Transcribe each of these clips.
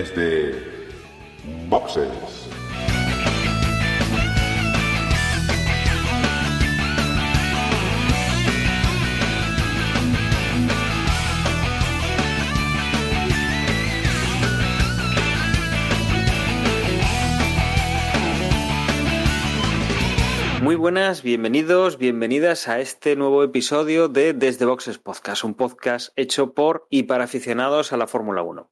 desde Boxes. Muy buenas, bienvenidos, bienvenidas a este nuevo episodio de Desde Boxes Podcast, un podcast hecho por y para aficionados a la Fórmula 1.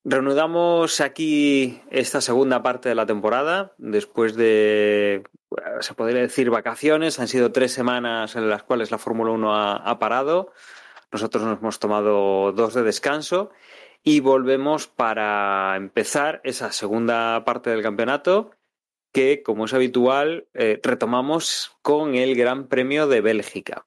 Reanudamos aquí esta segunda parte de la temporada, después de, se podría decir, vacaciones. Han sido 3 semanas en las cuales la Fórmula 1 ha parado. Nosotros nos hemos tomado 2 de descanso y volvemos para empezar esa segunda parte del campeonato, que, como es habitual, retomamos con el Gran Premio de Bélgica.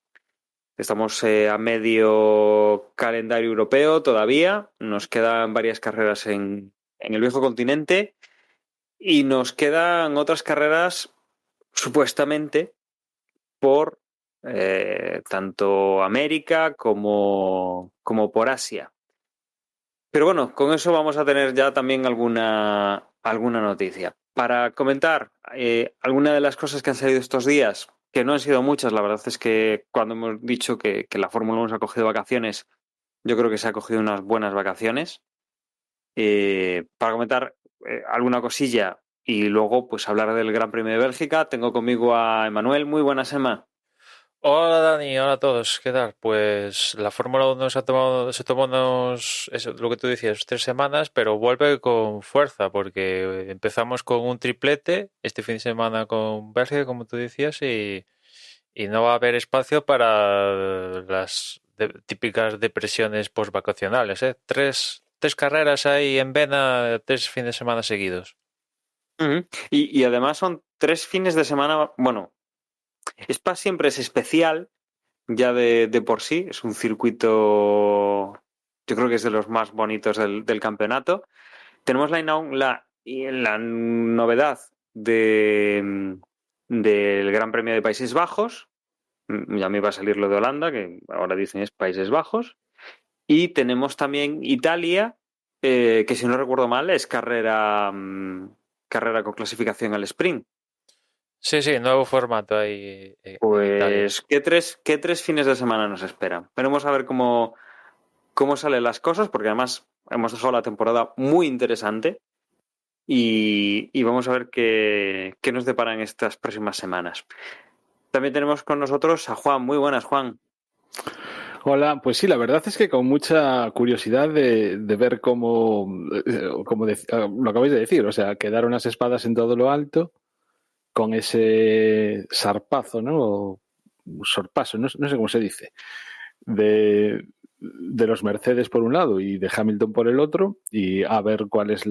Estamos a medio calendario europeo todavía, nos quedan varias carreras en el viejo continente y nos quedan otras carreras supuestamente por tanto América como por Asia. Pero bueno, con eso vamos a tener ya también alguna noticia. Para comentar alguna de las cosas que han salido estos días, que no han sido muchas, la verdad es que cuando hemos dicho que la Fórmula 1 se ha cogido vacaciones, yo creo que se ha cogido unas buenas vacaciones. Para comentar alguna cosilla y luego pues hablar del Gran Premio de Bélgica, tengo conmigo a Emanuel. Muy buenas, Emma. Hola Dani, hola a todos, ¿qué tal? Pues la Fórmula 1 se tomó eso, lo que tú decías, 3 semanas, pero vuelve con fuerza porque empezamos con un triplete este fin de semana con Bélgica, como tú decías, y no va a haber espacio para las típicas depresiones postvacacionales, ¿eh? Tres carreras ahí en vena, 3 fines de semana seguidos. Uh-huh. Y además son 3 fines de semana, bueno, Spa siempre es especial, ya de por sí, es un circuito, yo creo que es de los más bonitos del campeonato. Tenemos la novedad del Gran Premio de Países Bajos, ya me iba a salir lo de Holanda, que ahora dicen es Países Bajos, y tenemos también Italia, que si no recuerdo mal es carrera con clasificación al sprint. Sí, nuevo formato ahí en Italia. Pues, ¿qué tres fines de semana nos esperan? Veremos a ver cómo salen las cosas, porque además hemos dejado la temporada muy interesante y vamos a ver qué nos deparan estas próximas semanas. También tenemos con nosotros a Juan. Muy buenas, Juan. Hola, pues sí, la verdad es que con mucha curiosidad de ver cómo lo acabáis de decir, o sea, quedaron las espadas en todo lo alto con ese zarpazo, ¿no? O sorpaso, no sé cómo se dice, de los Mercedes por un lado y de Hamilton por el otro, y a ver cuál es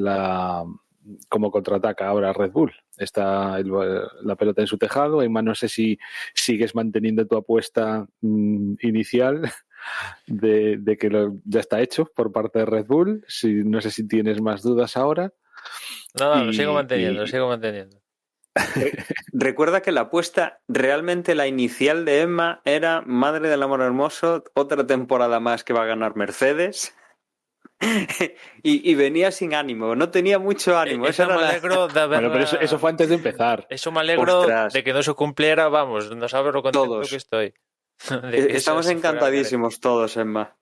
cómo contraataca ahora Red Bull. Está la pelota en su tejado. Emma, no sé si sigues manteniendo tu apuesta inicial de que ya está hecho por parte de Red Bull. No sé si tienes más dudas ahora. No, lo sigo manteniendo. Recuerda que la apuesta, realmente la inicial de Emma era Madre del Amor Hermoso, otra temporada más que va a ganar Mercedes. y venía sin ánimo, no tenía mucho ánimo. Eso me alegro de haberla... Bueno, pero eso fue antes de empezar. Eso me alegro. Ostras. De que no se cumpliera, vamos, no sabes lo contento todos. Que estoy. Estamos encantadísimos todos, Emma.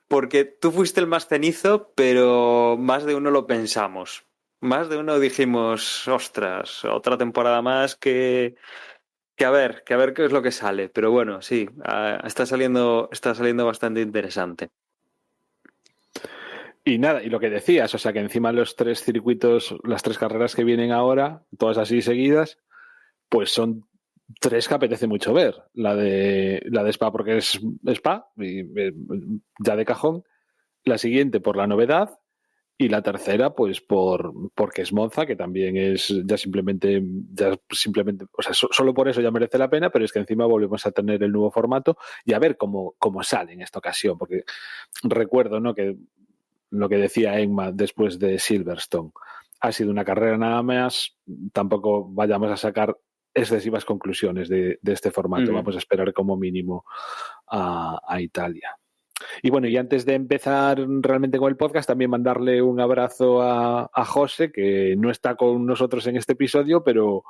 Porque tú fuiste el más cenizo, pero más de uno lo pensamos. Más de uno dijimos, ostras, otra temporada más que a ver qué es lo que sale. Pero bueno, sí, está saliendo bastante interesante. Y nada, y lo que decías, o sea que encima los 3 circuitos, las 3 carreras que vienen ahora, todas así seguidas, pues son 3 que apetece mucho ver. La de Spa porque es Spa, ya de cajón. La siguiente por la novedad. Y la tercera, pues porque es Monza, que también es ya simplemente, o sea, solo por eso ya merece la pena, pero es que encima volvemos a tener el nuevo formato y a ver cómo sale en esta ocasión, porque recuerdo, ¿no?, que lo que decía Emma después de Silverstone, ha sido una carrera nada más, tampoco vayamos a sacar excesivas conclusiones de este formato. Vamos a esperar como mínimo a Italia. Y bueno, y antes de empezar realmente con el podcast, también mandarle un abrazo a José, que no está con nosotros en este episodio, pero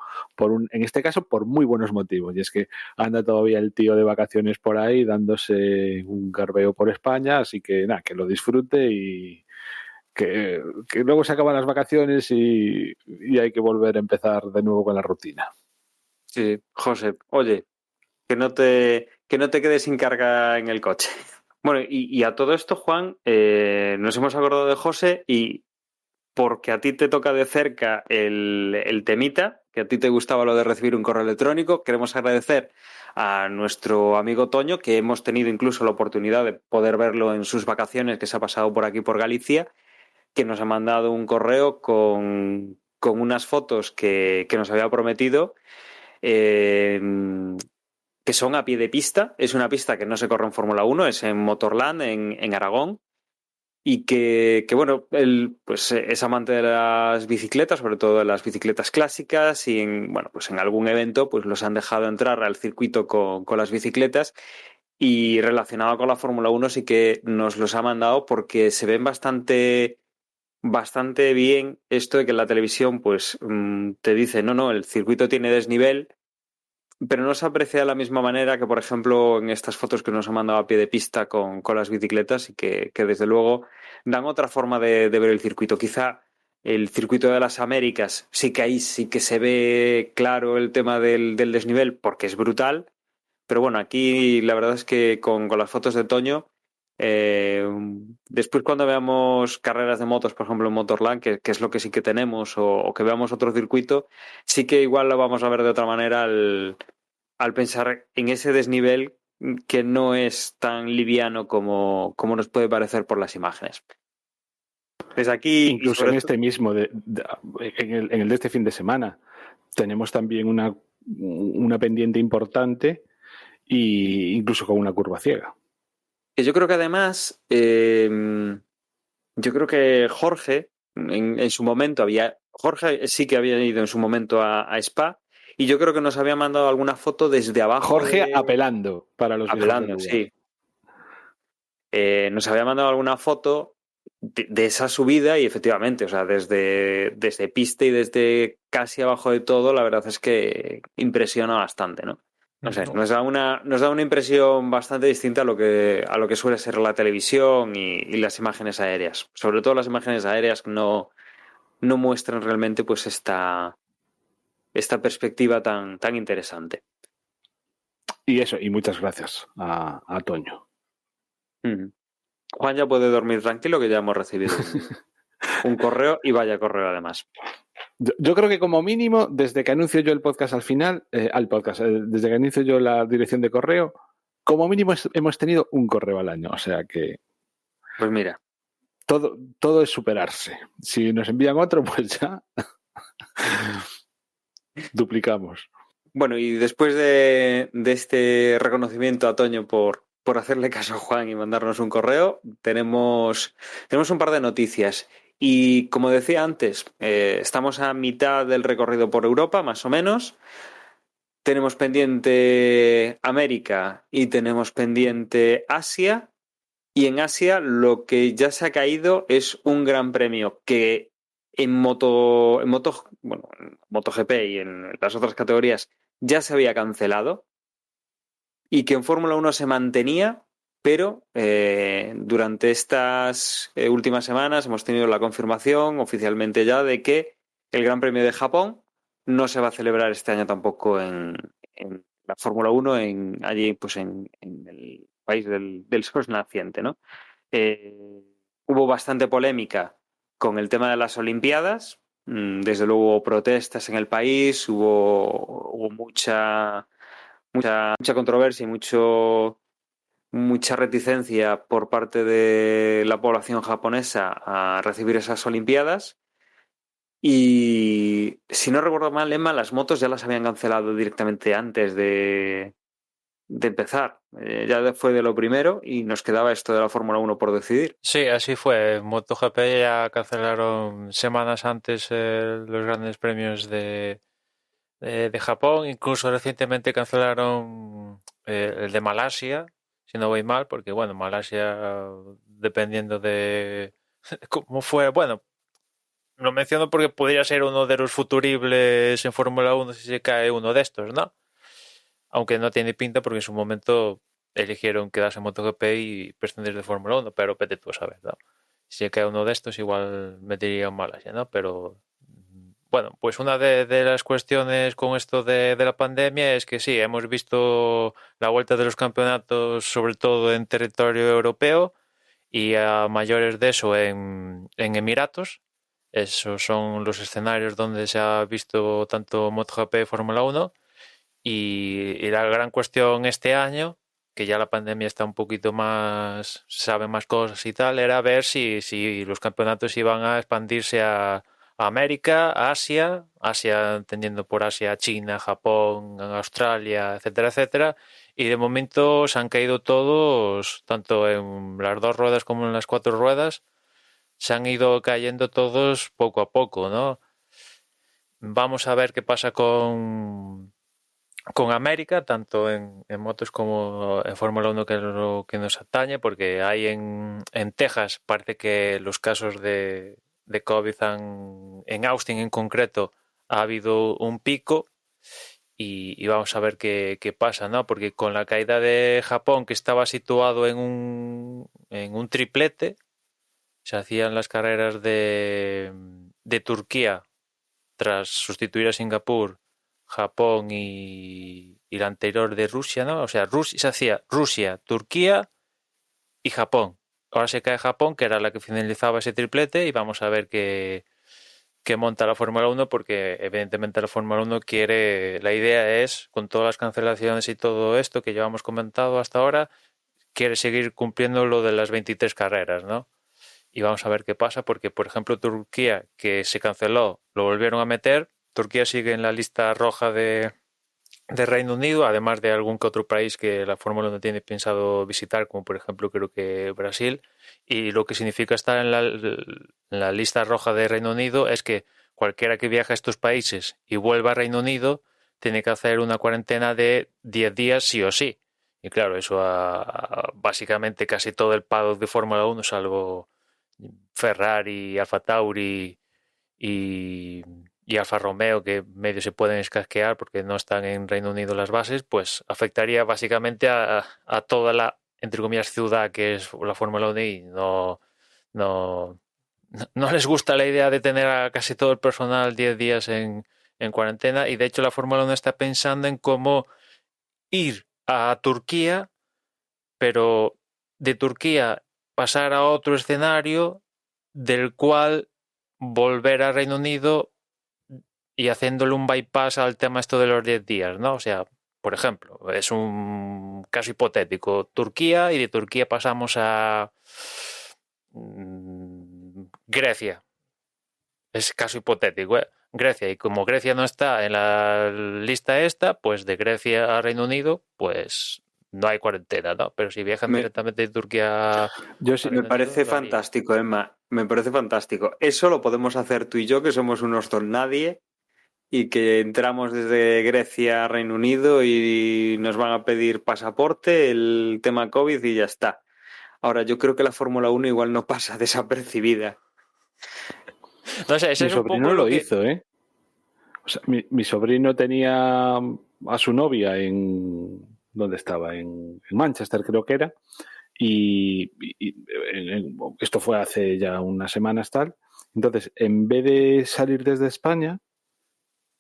en este caso por muy buenos motivos. Y es que anda todavía el tío de vacaciones por ahí dándose un garbeo por España, así que nada, que lo disfrute y que luego se acaban las vacaciones y hay que volver a empezar de nuevo con la rutina. Sí, José, oye, que no te quedes sin carga en el coche. Bueno, y a todo esto, Juan, nos hemos acordado de José y porque a ti te toca de cerca el temita, que a ti te gustaba lo de recibir un correo electrónico, queremos agradecer a nuestro amigo Toño, que hemos tenido incluso la oportunidad de poder verlo en sus vacaciones, que se ha pasado por aquí por Galicia, que nos ha mandado un correo con unas fotos que nos había prometido. Que son a pie de pista. Es una pista que no se corre en Fórmula 1, es en Motorland, en Aragón. Y bueno, él pues es amante de las bicicletas, sobre todo de las bicicletas clásicas, y pues en algún evento pues los han dejado entrar al circuito con las bicicletas. Y relacionado con la Fórmula 1 sí que nos los ha mandado porque se ven bastante bien esto de que en la televisión pues te dice, no, el circuito tiene desnivel, pero no se aprecia de la misma manera que, por ejemplo, en estas fotos que nos ha mandado a pie de pista con las bicicletas y que desde luego dan otra forma de ver el circuito. Quizá el circuito de las Américas sí que ahí sí que se ve claro el tema del desnivel porque es brutal, pero bueno, aquí la verdad es que con las fotos de Toño, después cuando veamos carreras de motos, por ejemplo en Motorland, que es lo que sí que tenemos, o que veamos otro circuito, sí que igual lo vamos a ver de otra manera al pensar en ese desnivel que no es tan liviano como nos puede parecer por las imágenes. Desde aquí, y Incluso sobre en todo, este mismo, en el de este fin de semana, tenemos también una pendiente importante e incluso con una curva ciega. que yo creo que además, yo creo que Jorge, en su momento Jorge sí que había ido en su momento a Spa, y yo creo que nos había mandado alguna foto desde abajo Jorge apelando para los viejos del apelando, lugar. sí. Nos había mandado alguna foto de esa subida y efectivamente, o sea, desde pista y desde casi abajo de todo, la verdad es que impresiona bastante, ¿no? No sé, nos da una impresión bastante distinta a lo que suele ser la televisión y las imágenes aéreas. Sobre todo las imágenes aéreas no muestran realmente pues esta perspectiva tan interesante. Y eso, y muchas gracias a Toño. Mm. Juan ya puede dormir tranquilo que ya hemos recibido un correo y vaya correo además. Yo creo que como mínimo, desde que anuncio yo el podcast al final, desde que anuncio yo la dirección de correo, como mínimo hemos tenido un correo al año. O sea que Pues mira, todo es superarse. Si nos envían otro, pues ya duplicamos. bueno, y después de este reconocimiento a Toño por hacerle caso a Juan y mandarnos un correo, tenemos un par de noticias. Y como decía antes, estamos a mitad del recorrido por Europa, más o menos. Tenemos pendiente América y tenemos pendiente Asia. Y en Asia lo que ya se ha caído es un gran premio que en MotoGP y en las otras categorías ya se había cancelado y que en Fórmula 1 se mantenía, pero durante estas últimas semanas hemos tenido la confirmación oficialmente ya de que el Gran Premio de Japón no se va a celebrar este año tampoco en la Fórmula 1 allí pues en el país del sol naciente, ¿no? Hubo bastante polémica con el tema de las Olimpiadas. Desde luego hubo protestas en el país, hubo mucha controversia y mucha reticencia por parte de la población japonesa a recibir esas Olimpiadas. Y si no recuerdo mal, Emma, las motos ya las habían cancelado directamente antes de empezar. Ya fue de lo primero y nos quedaba esto de la Fórmula 1 por decidir. Sí, así fue. En MotoGP ya cancelaron semanas antes los grandes premios de Japón. Incluso recientemente cancelaron el de Malasia, si no voy mal, porque bueno, Malasia, dependiendo de cómo fue, bueno, lo menciono porque podría ser uno de los futuribles en Fórmula 1 si se cae uno de estos, ¿no? Aunque no tiene pinta porque en su momento eligieron quedarse en MotoGP y prescindir de Fórmula 1, pero vete tú a saber, ¿no? Si se cae uno de estos, igual metería en Malasia, ¿no? Pero bueno, pues una de las cuestiones con esto de la pandemia es que sí, hemos visto la vuelta de los campeonatos, sobre todo en territorio europeo y a mayores de eso en Emiratos. Esos son los escenarios donde se ha visto tanto MotoGP y Fórmula 1. Y la gran cuestión este año, que ya la pandemia está un poquito más, sabe más cosas y tal, era ver si los campeonatos iban a expandirse a América, a Asia entendiendo por Asia, China, Japón, Australia, etcétera, etcétera. Y de momento se han caído todos, tanto en las 2 ruedas como en las 4 ruedas, se han ido cayendo todos poco a poco, ¿no? Vamos a ver qué pasa con América, tanto en motos como en Fórmula 1, que es lo que nos atañe, porque hay en Texas, parece que los casos de COVID en Austin en concreto ha habido un pico y vamos a ver qué pasa, ¿no? Porque con la caída de Japón, que estaba situado en un triplete, se hacían las carreras de Turquía tras sustituir a Singapur, Japón y la anterior de Rusia, ¿no? O sea, se hacía Rusia, Turquía y Japón. Ahora se cae Japón, que era la que finalizaba ese triplete, y vamos a ver qué monta la Fórmula 1, porque evidentemente la Fórmula 1 quiere, la idea es, con todas las cancelaciones y todo esto que llevamos comentado hasta ahora, quiere seguir cumpliendo lo de las 23 carreras, ¿no? Y vamos a ver qué pasa, porque por ejemplo Turquía, que se canceló, lo volvieron a meter. Turquía sigue en la lista roja de Reino Unido, además de algún que otro país que la Fórmula 1 tiene pensado visitar, como por ejemplo creo que Brasil. Y lo que significa estar en la lista roja de Reino Unido es que cualquiera que viaje a estos países y vuelva a Reino Unido tiene que hacer una cuarentena de 10 días sí o sí. Y claro, eso a básicamente casi todo el paddock de Fórmula 1, salvo Ferrari, Alfa Tauri y Alfa Romeo, que medio se pueden escasquear porque no están en Reino Unido las bases, pues afectaría básicamente a toda la, entre comillas, ciudad que es la Fórmula 1 y no, no les gusta la idea de tener a casi todo el personal 10 días en cuarentena, y de hecho la Fórmula 1 está pensando en cómo ir a Turquía, pero de Turquía pasar a otro escenario del cual volver a Reino Unido y haciéndole un bypass al tema esto de los 10 días, ¿no? O sea, por ejemplo, es un caso hipotético, Turquía, y de Turquía pasamos a Grecia. Es caso hipotético, ¿eh? Grecia, y como Grecia no está en la lista esta, pues de Grecia a Reino Unido, pues no hay cuarentena, ¿no? Pero si viajan directamente de Turquía Yo a sí, Me Reino parece Unido, lo haría. fantástico, Emma. Me parece fantástico. Eso lo podemos hacer tú y yo, que somos unos don nadie, y que entramos desde Grecia a Reino Unido y nos van a pedir pasaporte, el tema COVID y ya está. Ahora, yo creo que la Fórmula 1 igual no pasa desapercibida. No sé, ese mi es un sobrino poco lo lo que... hizo, ¿eh? O sea, mi sobrino tenía a su novia en... ¿Dónde estaba? En Manchester, creo que era. Esto fue hace ya unas semanas tal. Entonces, en vez de salir desde España,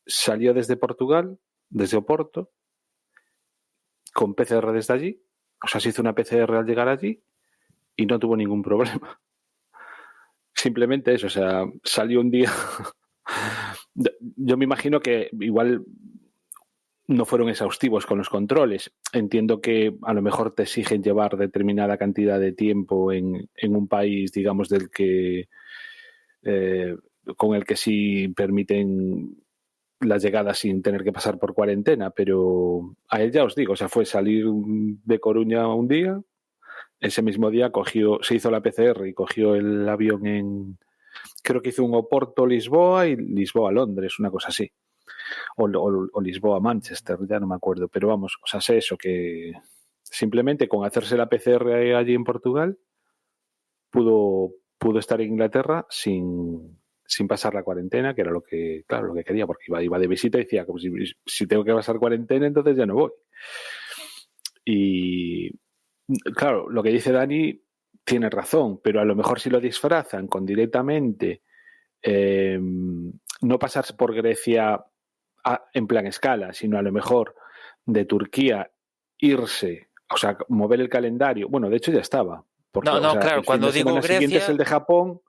salió desde Portugal, desde Oporto, con PCR desde allí. O sea, se hizo una PCR al llegar allí y no tuvo ningún problema. Simplemente eso, o sea, salió un día. Yo me imagino que igual no fueron exhaustivos con los controles. Entiendo que a lo mejor te exigen llevar determinada cantidad de tiempo en un país, digamos, del que con el que sí permiten la llegada sin tener que pasar por cuarentena, pero a él ya os digo, o sea, fue salir de Coruña un día, ese mismo día se hizo la PCR y cogió el avión creo que hizo un Oporto-Lisboa y Lisboa-Londres, una cosa así. O Lisboa-Manchester, ya no me acuerdo, pero vamos, o sea, sé eso, que Simplemente con hacerse la PCR allí en Portugal, pudo estar en Inglaterra sin pasar la cuarentena, que era lo que quería, porque iba de visita y decía, como si tengo que pasar cuarentena, entonces ya no voy. Y claro, lo que dice Dani tiene razón, pero a lo mejor si lo disfrazan con directamente no pasar por Grecia en plan escala, sino a lo mejor de Turquía irse, o sea, mover el calendario. Bueno, de hecho ya estaba. Porque, No, o sea, claro, el fin de semana siguiente es el de Japón.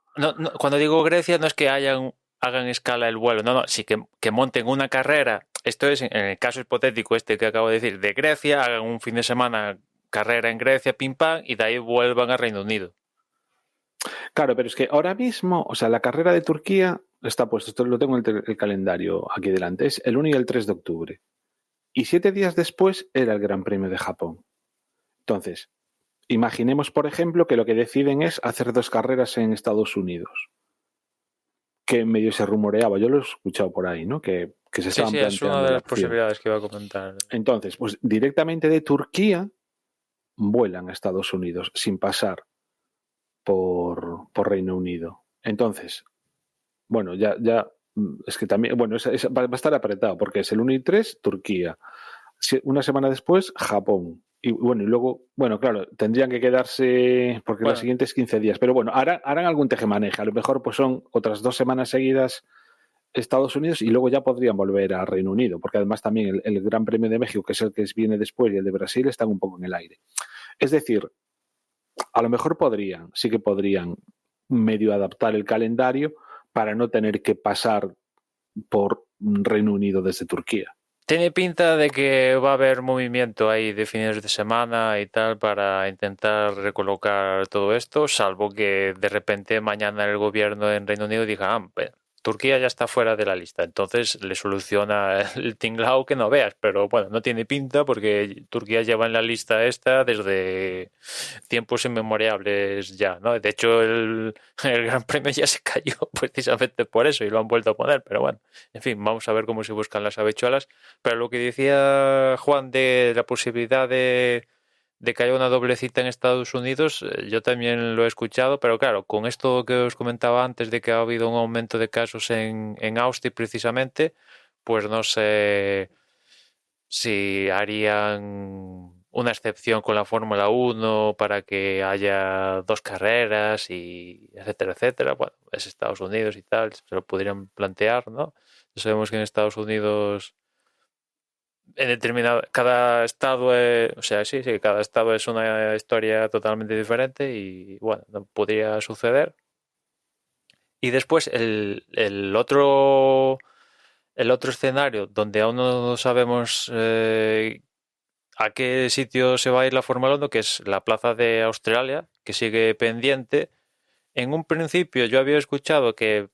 Cuando digo Grecia no es que hagan escala el vuelo, no, sí que monten una carrera. Esto es en el caso hipotético este que acabo de decir, de Grecia, hagan un fin de semana carrera en Grecia, pim pam, y de ahí vuelvan a Reino Unido. Claro, pero es que ahora mismo, o sea, la carrera de Turquía está puesto, esto lo tengo en el calendario aquí delante, es el 1 y el 3 de octubre. Y 7 días después era el Gran Premio de Japón. Entonces, imaginemos, por ejemplo, que lo que deciden es hacer 2 carreras en Estados Unidos, que medio se rumoreaba, yo lo he escuchado por ahí, ¿no? Que se estaban Sí, es una planteando de la las opción. posibilidades que iba a comentar. Entonces, pues directamente de Turquía vuelan a Estados Unidos sin pasar por Reino Unido. Entonces, bueno, ya es que también, bueno, va a estar apretado porque es el 1 y 3, Turquía. Una semana después, Japón. Y bueno, y luego, bueno, claro, tendrían que quedarse, porque la siguiente es 15 días, pero bueno, harán algún tejemaneje. A lo mejor pues son otras 2 semanas seguidas Estados Unidos y luego ya podrían volver a Reino Unido, porque además también el Gran Premio de México, que es el que viene después, y el de Brasil están un poco en el aire. Es decir, a lo mejor sí que podrían medio adaptar el calendario para no tener que pasar por Reino Unido desde Turquía. Tiene pinta de que va a haber movimiento ahí de fines de semana y tal para intentar recolocar todo esto, salvo que de repente mañana el gobierno en Reino Unido diga, Turquía ya está fuera de la lista, entonces le soluciona el tinglao que no veas, pero bueno, no tiene pinta porque Turquía lleva en la lista esta desde tiempos inmemorables ya, ¿no? De hecho, el Gran Premio ya se cayó precisamente por eso y lo han vuelto a poner, pero bueno, en fin, vamos a ver cómo se buscan las habichuelas. Pero lo que decía Juan de la posibilidad de que haya una doble cita en Estados Unidos, yo también lo he escuchado, pero claro, con esto que os comentaba antes de que ha habido un aumento de casos en Austin precisamente, pues no sé si harían una excepción con la Fórmula 1 para que haya 2 carreras y etcétera, etcétera. Bueno, es Estados Unidos y tal, se lo podrían plantear, ¿no? Sabemos que en Estados Unidos en determinado, cada estado es, o sea, sí, cada estado es una historia totalmente diferente y bueno, no podría suceder. Y después el otro escenario donde aún no sabemos a qué sitio se va a ir la Fórmula 1, que es la Plaza de Australia, que sigue pendiente. En un principio yo había escuchado que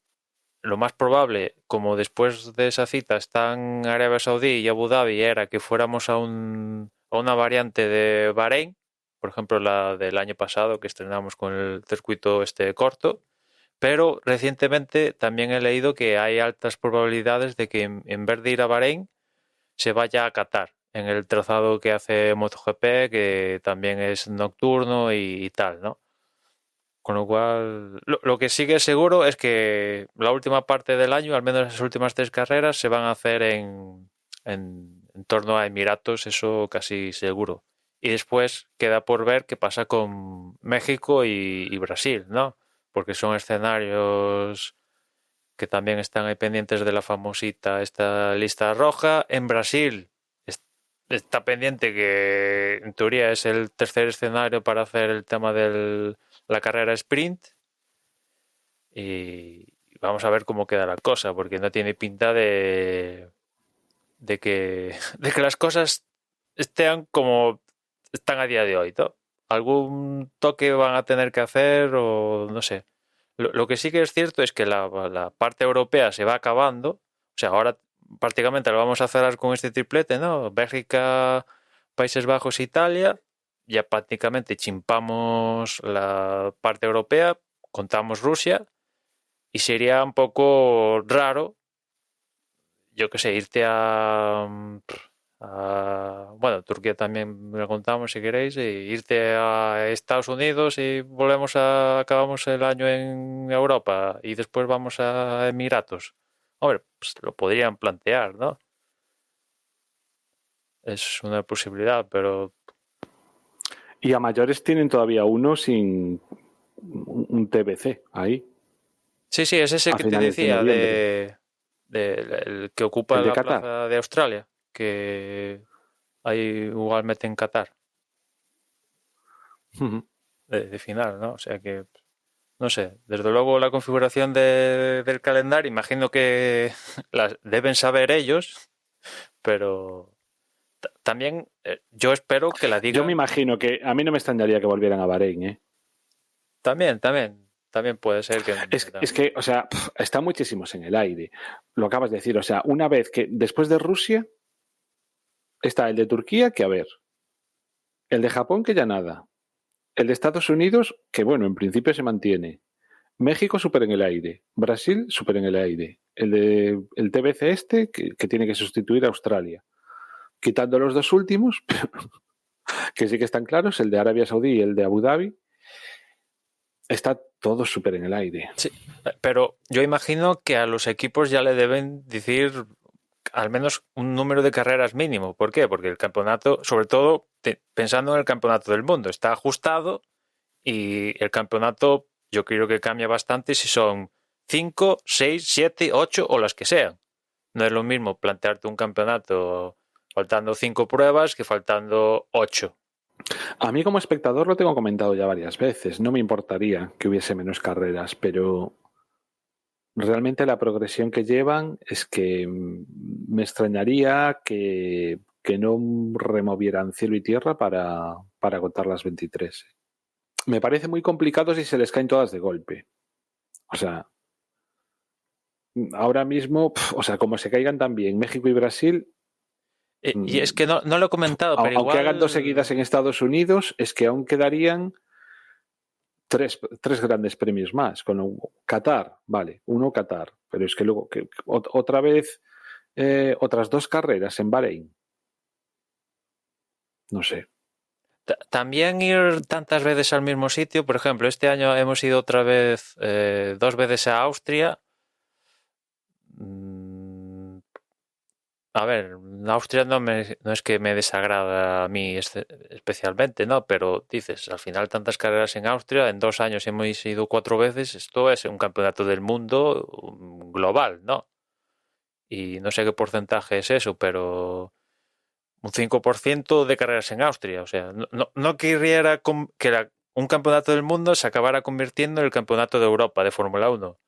lo más probable, como después de esa cita están Arabia Saudí y Abu Dhabi, era que fuéramos a una variante de Bahrein, por ejemplo la del año pasado que estrenamos con el circuito este corto, pero recientemente también he leído que hay altas probabilidades de que en vez de ir a Bahrein se vaya a Qatar, en el trazado que hace MotoGP, que también es nocturno y tal, ¿no? Con lo cual, lo que sí que es seguro es que la última parte del año, al menos las últimas 3 carreras, se van a hacer en torno a Emiratos, eso casi seguro. Y después queda por ver qué pasa con México y Brasil, ¿no? Porque son escenarios que también están ahí pendientes de la famosita esta lista roja. En Brasil está pendiente que en teoría es el tercer escenario para hacer el tema de la carrera sprint y vamos a ver cómo queda la cosa porque no tiene pinta de que las cosas estén como están a día de hoy, ¿no? Algún toque van a tener que hacer o no sé. Lo que sí que es cierto es que la parte europea se va acabando, o sea, ahora prácticamente lo vamos a cerrar con este triplete, ¿no? Bélgica, Países Bajos, Italia, ya prácticamente chimpamos la parte europea, contamos Rusia, y sería un poco raro, yo qué sé, irte a Bueno, Turquía también me lo contamos si queréis, y irte a Estados Unidos y acabamos el año en Europa y después vamos a Emiratos. Hombre, pues lo podrían plantear, ¿no? Es una posibilidad, pero Y a mayores tienen todavía uno sin un TBC ahí, sí, es ese a que te finales de decía noviembre. el que ocupa El de la Qatar. plaza de Australia, que ahí igualmente en Qatar, Ujú. de final, ¿no? O sea que no sé, desde luego la configuración del calendario, imagino que las deben saber ellos, pero también yo espero que la Yo me digan. imagino que a mí no me extrañaría que volvieran a Bahrein, ¿eh? También puede ser que Es que, o sea, están muchísimos en el aire. Lo acabas de decir, o sea, una vez que después de Rusia está el de Turquía, que a ver, el de Japón, que ya nada, el de Estados Unidos, que bueno, en principio se mantiene, México súper en el aire, Brasil súper en el aire, el TBC este, que tiene que sustituir a Australia. Quitando los dos últimos, que sí que están claros, el de Arabia Saudí y el de Abu Dhabi, está todo súper en el aire. sí, pero yo imagino que a los equipos ya le deben decir al menos un número de carreras mínimo. ¿Por qué? Porque el campeonato, sobre todo pensando en el campeonato del mundo, está ajustado y el campeonato yo creo que cambia bastante si son 5, 6, 7, 8 o las que sean. No es lo mismo plantearte un campeonato faltando 5 pruebas que faltando 8. A mí como espectador lo tengo comentado ya varias veces, no me importaría que hubiese menos carreras, pero realmente la progresión que llevan es que me extrañaría que no removieran cielo y tierra para agotar las 23. Me parece muy complicado si se les caen todas de golpe. O sea, ahora mismo, o sea, como se caigan también México y Brasil, Y es que no lo he comentado, pero aunque hagan dos igual. seguidas en Estados Unidos, es que aún quedarían tres grandes premios más. Con Qatar, vale, uno Qatar, pero es que luego otra vez otras dos carreras en Bahrein. No sé. También ir tantas veces al mismo sitio, por ejemplo, este año hemos ido otra vez 2 veces a Austria. A ver, Austria no es que me desagrada a mí especialmente, ¿no? Pero dices, al final tantas carreras en Austria, en 2 años hemos ido 4 veces, esto es un campeonato del mundo global, ¿no? Y no sé qué porcentaje es eso, pero un 5% de carreras en Austria. O sea, no querría que un campeonato del mundo se acabara convirtiendo en el campeonato de Europa de Fórmula 1.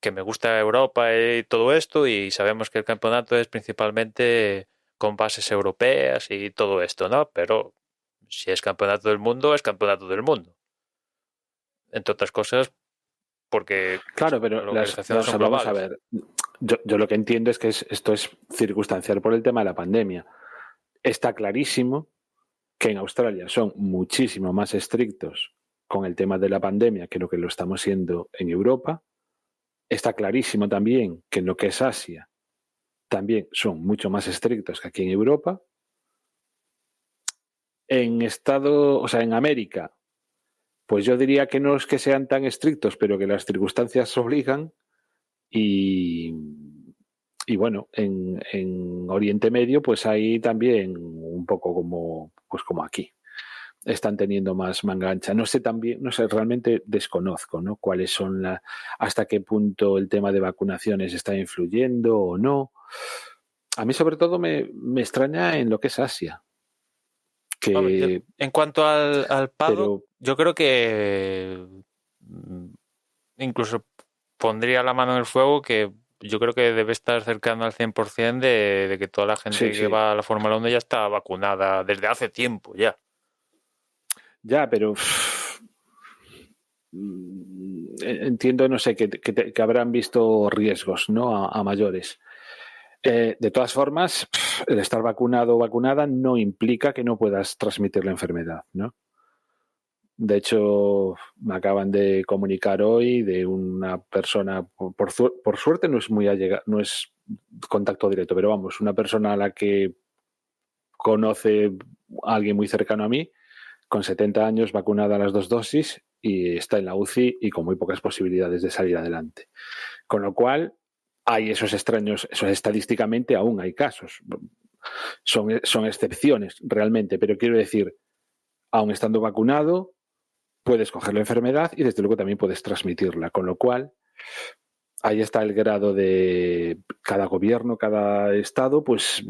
Que me gusta Europa y todo esto, y sabemos que el campeonato es principalmente con bases europeas y todo esto, ¿no? Pero si es campeonato del mundo, es campeonato del mundo. Entre otras cosas, porque Claro, las pero localizaciones o son sea, vamos a globales. ver. Yo lo que entiendo es que esto es circunstancial por el tema de la pandemia. Está clarísimo que en Australia son muchísimo más estrictos con el tema de la pandemia que lo estamos siendo en Europa. Está clarísimo también que en lo que es Asia también son mucho más estrictos que aquí en Europa. O sea, en América, pues yo diría que no es que sean tan estrictos, pero que las circunstancias obligan. Y, y bueno, en Oriente Medio, pues ahí también un poco como aquí. Están teniendo más manga ancha. No sé también, no sé, realmente desconozco, ¿no? Cuáles son hasta qué punto el tema de vacunaciones está influyendo o no. A mí sobre todo me extraña en lo que es Asia. Hombre, Que, en cuanto al paddock, pero yo creo que incluso pondría la mano en el fuego que yo creo que debe estar cercano al 100% de que toda la gente sí, que sí. va a la Fórmula 1 ya está vacunada desde hace tiempo ya. Ya, pero entiendo, no sé, que habrán visto riesgos, ¿no? A mayores. De todas formas, el estar vacunado o vacunada no implica que no puedas transmitir la enfermedad, ¿no? De hecho, me acaban de comunicar hoy de una persona, por suerte no es muy allegada, no es contacto directo, pero vamos, una persona a la que conoce a alguien muy cercano a mí, con 70 años, vacunada a las 2 dosis y está en la UCI y con muy pocas posibilidades de salir adelante. Con lo cual, hay esos extraños, eso estadísticamente aún hay casos. Son excepciones realmente, pero quiero decir, aún estando vacunado, puedes coger la enfermedad y desde luego también puedes transmitirla. Con lo cual, ahí está el grado de cada gobierno, cada estado, pues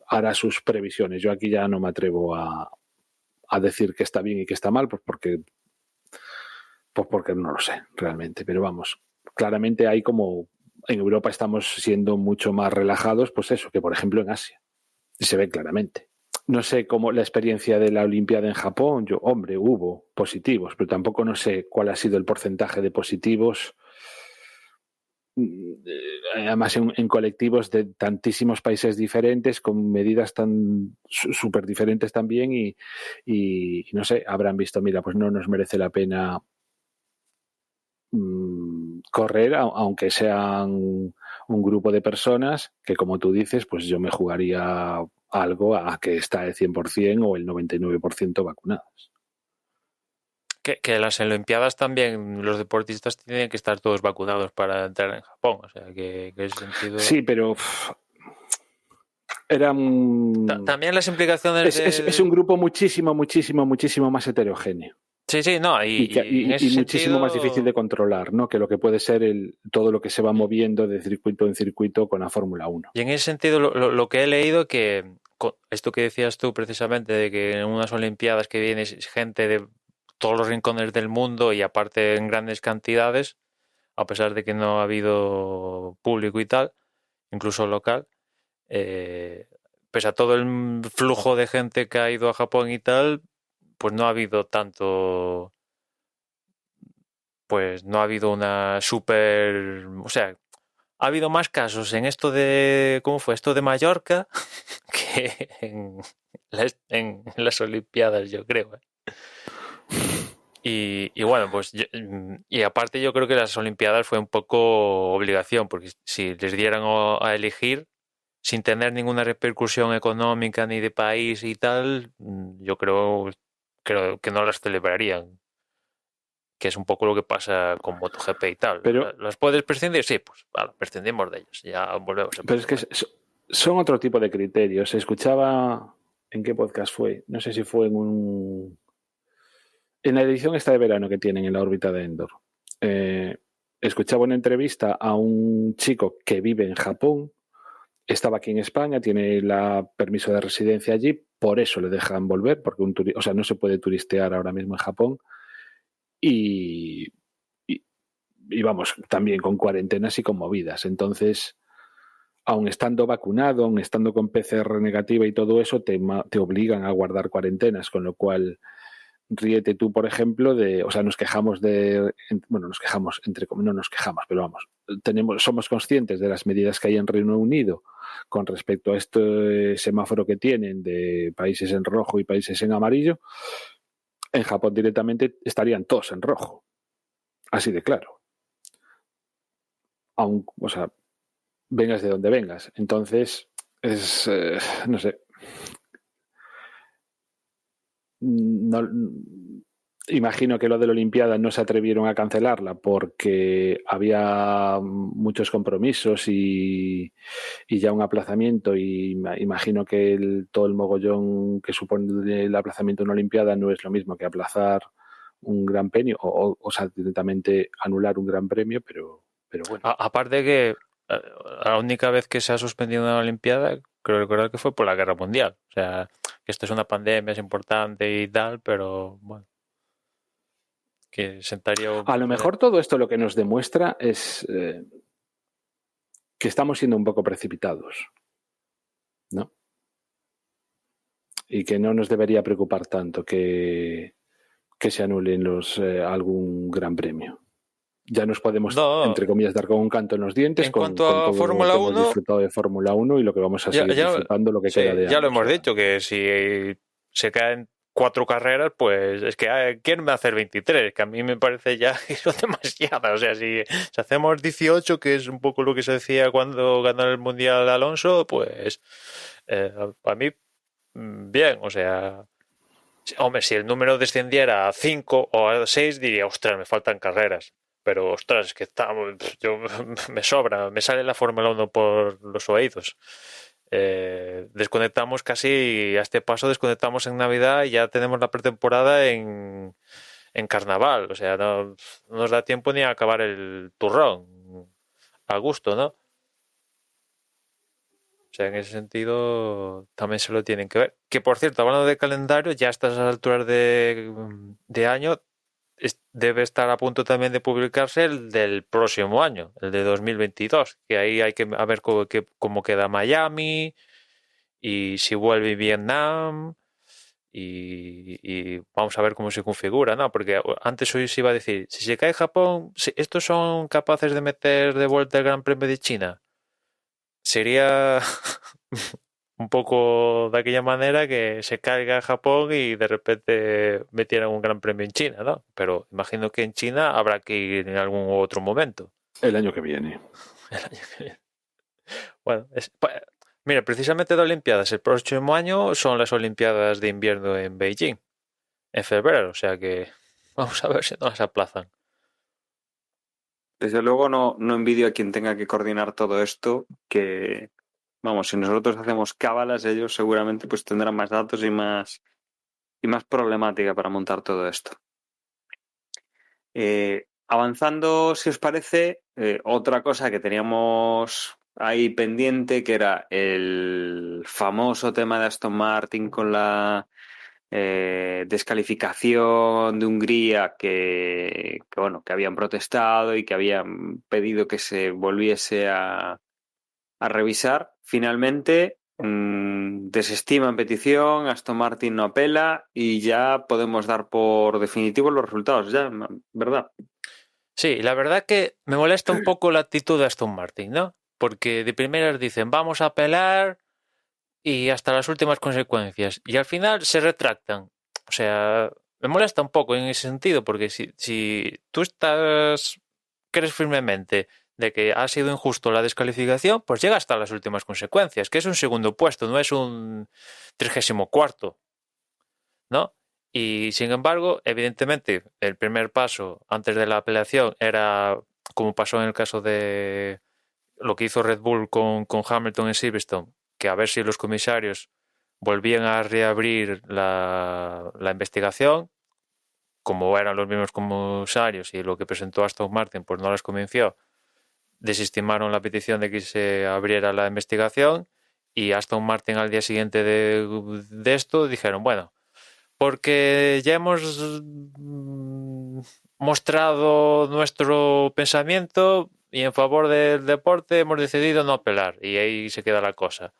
hará sus previsiones. Yo aquí ya no me atrevo a decir que está bien y que está mal, pues porque no lo sé realmente. Pero vamos, claramente hay como en Europa estamos siendo mucho más relajados, pues eso, que por ejemplo en Asia. Y se ve claramente. No sé cómo la experiencia de la Olimpiada en Japón, hombre, hubo positivos, pero tampoco no sé cuál ha sido el porcentaje de positivos. Además en colectivos de tantísimos países diferentes, con medidas tan súper diferentes también y no sé, habrán visto, mira, pues no nos merece la pena correr, aunque sean un grupo de personas que, como tú dices, pues yo me jugaría algo a que está el 100% o el 99% vacunados. Que las Olimpiadas también, los deportistas tienen que estar todos vacunados para entrar en Japón. O sea, que en ese sentido... Sí, pero era También las implicaciones es un grupo muchísimo más heterogéneo. Sí, no, y en ese muchísimo sentido... más difícil de controlar, ¿no? Que lo que puede ser todo lo que se va moviendo de circuito en circuito con la Fórmula 1. Y en ese sentido, lo que he leído, que esto que decías tú precisamente, de que en unas Olimpiadas que viene gente de todos los rincones del mundo y aparte en grandes cantidades, a pesar de que no ha habido público y tal, incluso local, pese a todo el flujo de gente que ha ido a Japón y tal, pues no ha habido tanto, pues no ha habido una súper, o sea, ha habido más casos en esto de, ¿cómo fue? Esto de Mallorca que en las Olimpiadas, yo creo. Y bueno, pues y aparte yo creo que las Olimpiadas fue un poco obligación, porque si les dieran a elegir sin tener ninguna repercusión económica ni de país y tal, yo creo que no las celebrarían, que es un poco lo que pasa con MotoGP y tal. Pero, ¿las puedes prescindir? Sí, pues vale, prescindimos de ellos, ya volvemos a pero es que son otro tipo de criterios. Se escuchaba, ¿en qué podcast fue? No sé si fue en la edición esta de verano que tienen en la órbita de Endor. Escuchaba una entrevista a un chico que vive en Japón, estaba aquí en España, tiene permiso de residencia allí, por eso le dejan volver, porque no se puede turistear ahora mismo en Japón. Y vamos, también con cuarentenas y con movidas. Entonces, aun estando vacunado, aun estando con PCR negativa y todo eso, te obligan a guardar cuarentenas, con lo cual ríete tú, por ejemplo, nos quejamos no nos quejamos, pero vamos, somos conscientes de las medidas que hay en Reino Unido con respecto a este semáforo que tienen de países en rojo y países en amarillo. En Japón directamente estarían todos en rojo, así de claro. Vengas de donde vengas. Entonces, no sé. Imagino que lo de la Olimpiada no se atrevieron a cancelarla porque había muchos compromisos y ya un aplazamiento, y imagino que todo el mogollón que supone el aplazamiento de una Olimpiada no es lo mismo que aplazar un gran premio o sea, directamente anular un gran premio, pero bueno. Aparte que la única vez que se ha suspendido una Olimpiada, creo recordar que fue por la Guerra Mundial. O sea, que esto es una pandemia, es importante y tal, pero bueno. Que sentaría... A lo mejor todo esto lo que nos demuestra es que estamos siendo un poco precipitados, ¿no? Y que no nos debería preocupar tanto que se anulen algún gran premio. Ya nos podemos, entre comillas, dar con un canto en los dientes con todo Fórmula lo que 1, hemos disfrutado de Fórmula 1 y lo que vamos a seguir disfrutando lo que queda de años. Ya lo hemos dicho, que si se caen 4 carreras, pues es que ¿quién va a hacer 23? Que a mí me parece ya que son demasiadas. O sea, si hacemos 18, que es un poco lo que se decía cuando ganó el Mundial Alonso, pues para mí bien, o sea, hombre, si el número descendiera a 5 o a 6 diría, ostras, me faltan carreras. Pero, ostras, es que yo me sobra, me sale la Fórmula 1 por los oídos. Desconectamos casi, a este paso desconectamos en Navidad y ya tenemos la pretemporada en Carnaval. O sea, no nos da tiempo ni a acabar el turrón a gusto, ¿no? O sea, en ese sentido también se lo tienen que ver. Que por cierto, hablando de calendario, ya a estas alturas de año debe estar a punto también de publicarse el del próximo año, el de 2022, que ahí hay que ver cómo queda Miami y si vuelve Vietnam y vamos a ver cómo se configura, ¿no? Porque antes hoy se iba a decir, si se cae Japón, si estos son capaces de meter de vuelta el Gran Premio de China. Sería un poco de aquella manera que se caiga Japón y de repente metieran un gran premio en China, ¿no? Pero imagino que en China habrá que ir en algún otro momento. El año que viene. El año que viene. Bueno, mira, precisamente de Olimpiadas, el próximo año son las Olimpiadas de invierno en Beijing, en febrero, o sea que vamos a ver si no las aplazan. Desde luego no envidio a quien tenga que coordinar todo esto, que, vamos, si nosotros hacemos cábalas, ellos seguramente pues tendrán más datos y más problemática para montar todo esto. Avanzando, si os parece, otra cosa que teníamos ahí pendiente, que era el famoso tema de Aston Martin con la descalificación de Hungría que habían protestado y que habían pedido que se volviese a revisar. Finalmente desestiman petición, Aston Martin no apela y ya podemos dar por definitivos los resultados, ya, ¿verdad? Sí, la verdad que me molesta un poco la actitud de Aston Martin, ¿no? Porque de primeras dicen, vamos a apelar y hasta las últimas consecuencias. Y al final se retractan. O sea, me molesta un poco en ese sentido, porque si tú crees firmemente de que ha sido injusto la descalificación, pues llega hasta las últimas consecuencias, que es un segundo puesto, no es un 34º, ¿no? Y sin embargo, evidentemente, el primer paso antes de la apelación era, como pasó en el caso de lo que hizo Red Bull con Hamilton en Silverstone, que a ver si los comisarios volvían a reabrir la investigación, como eran los mismos comisarios y lo que presentó Aston Martin pues no les convenció, desestimaron la petición de que se abriera la investigación y Aston Martin al día siguiente de esto dijeron, bueno, porque ya hemos mostrado nuestro pensamiento y en favor del deporte hemos decidido no apelar y ahí se queda la cosa.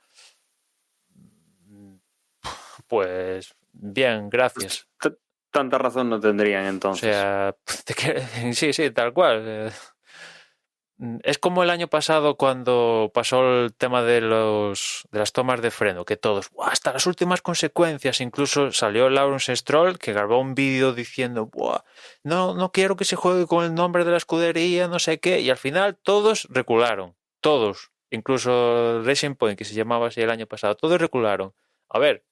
Pues bien, gracias. Tanta razón no tendrían O entonces. sea, sí, tal cual. Es como el año pasado cuando pasó el tema de las tomas de freno, que todos, hasta las últimas consecuencias, incluso salió Lawrence Stroll que grabó un vídeo diciendo, no quiero que se juegue con el nombre de la escudería, no sé qué, y al final todos recularon, todos, incluso Racing Point, que se llamaba así el año pasado, todos recularon. A ver,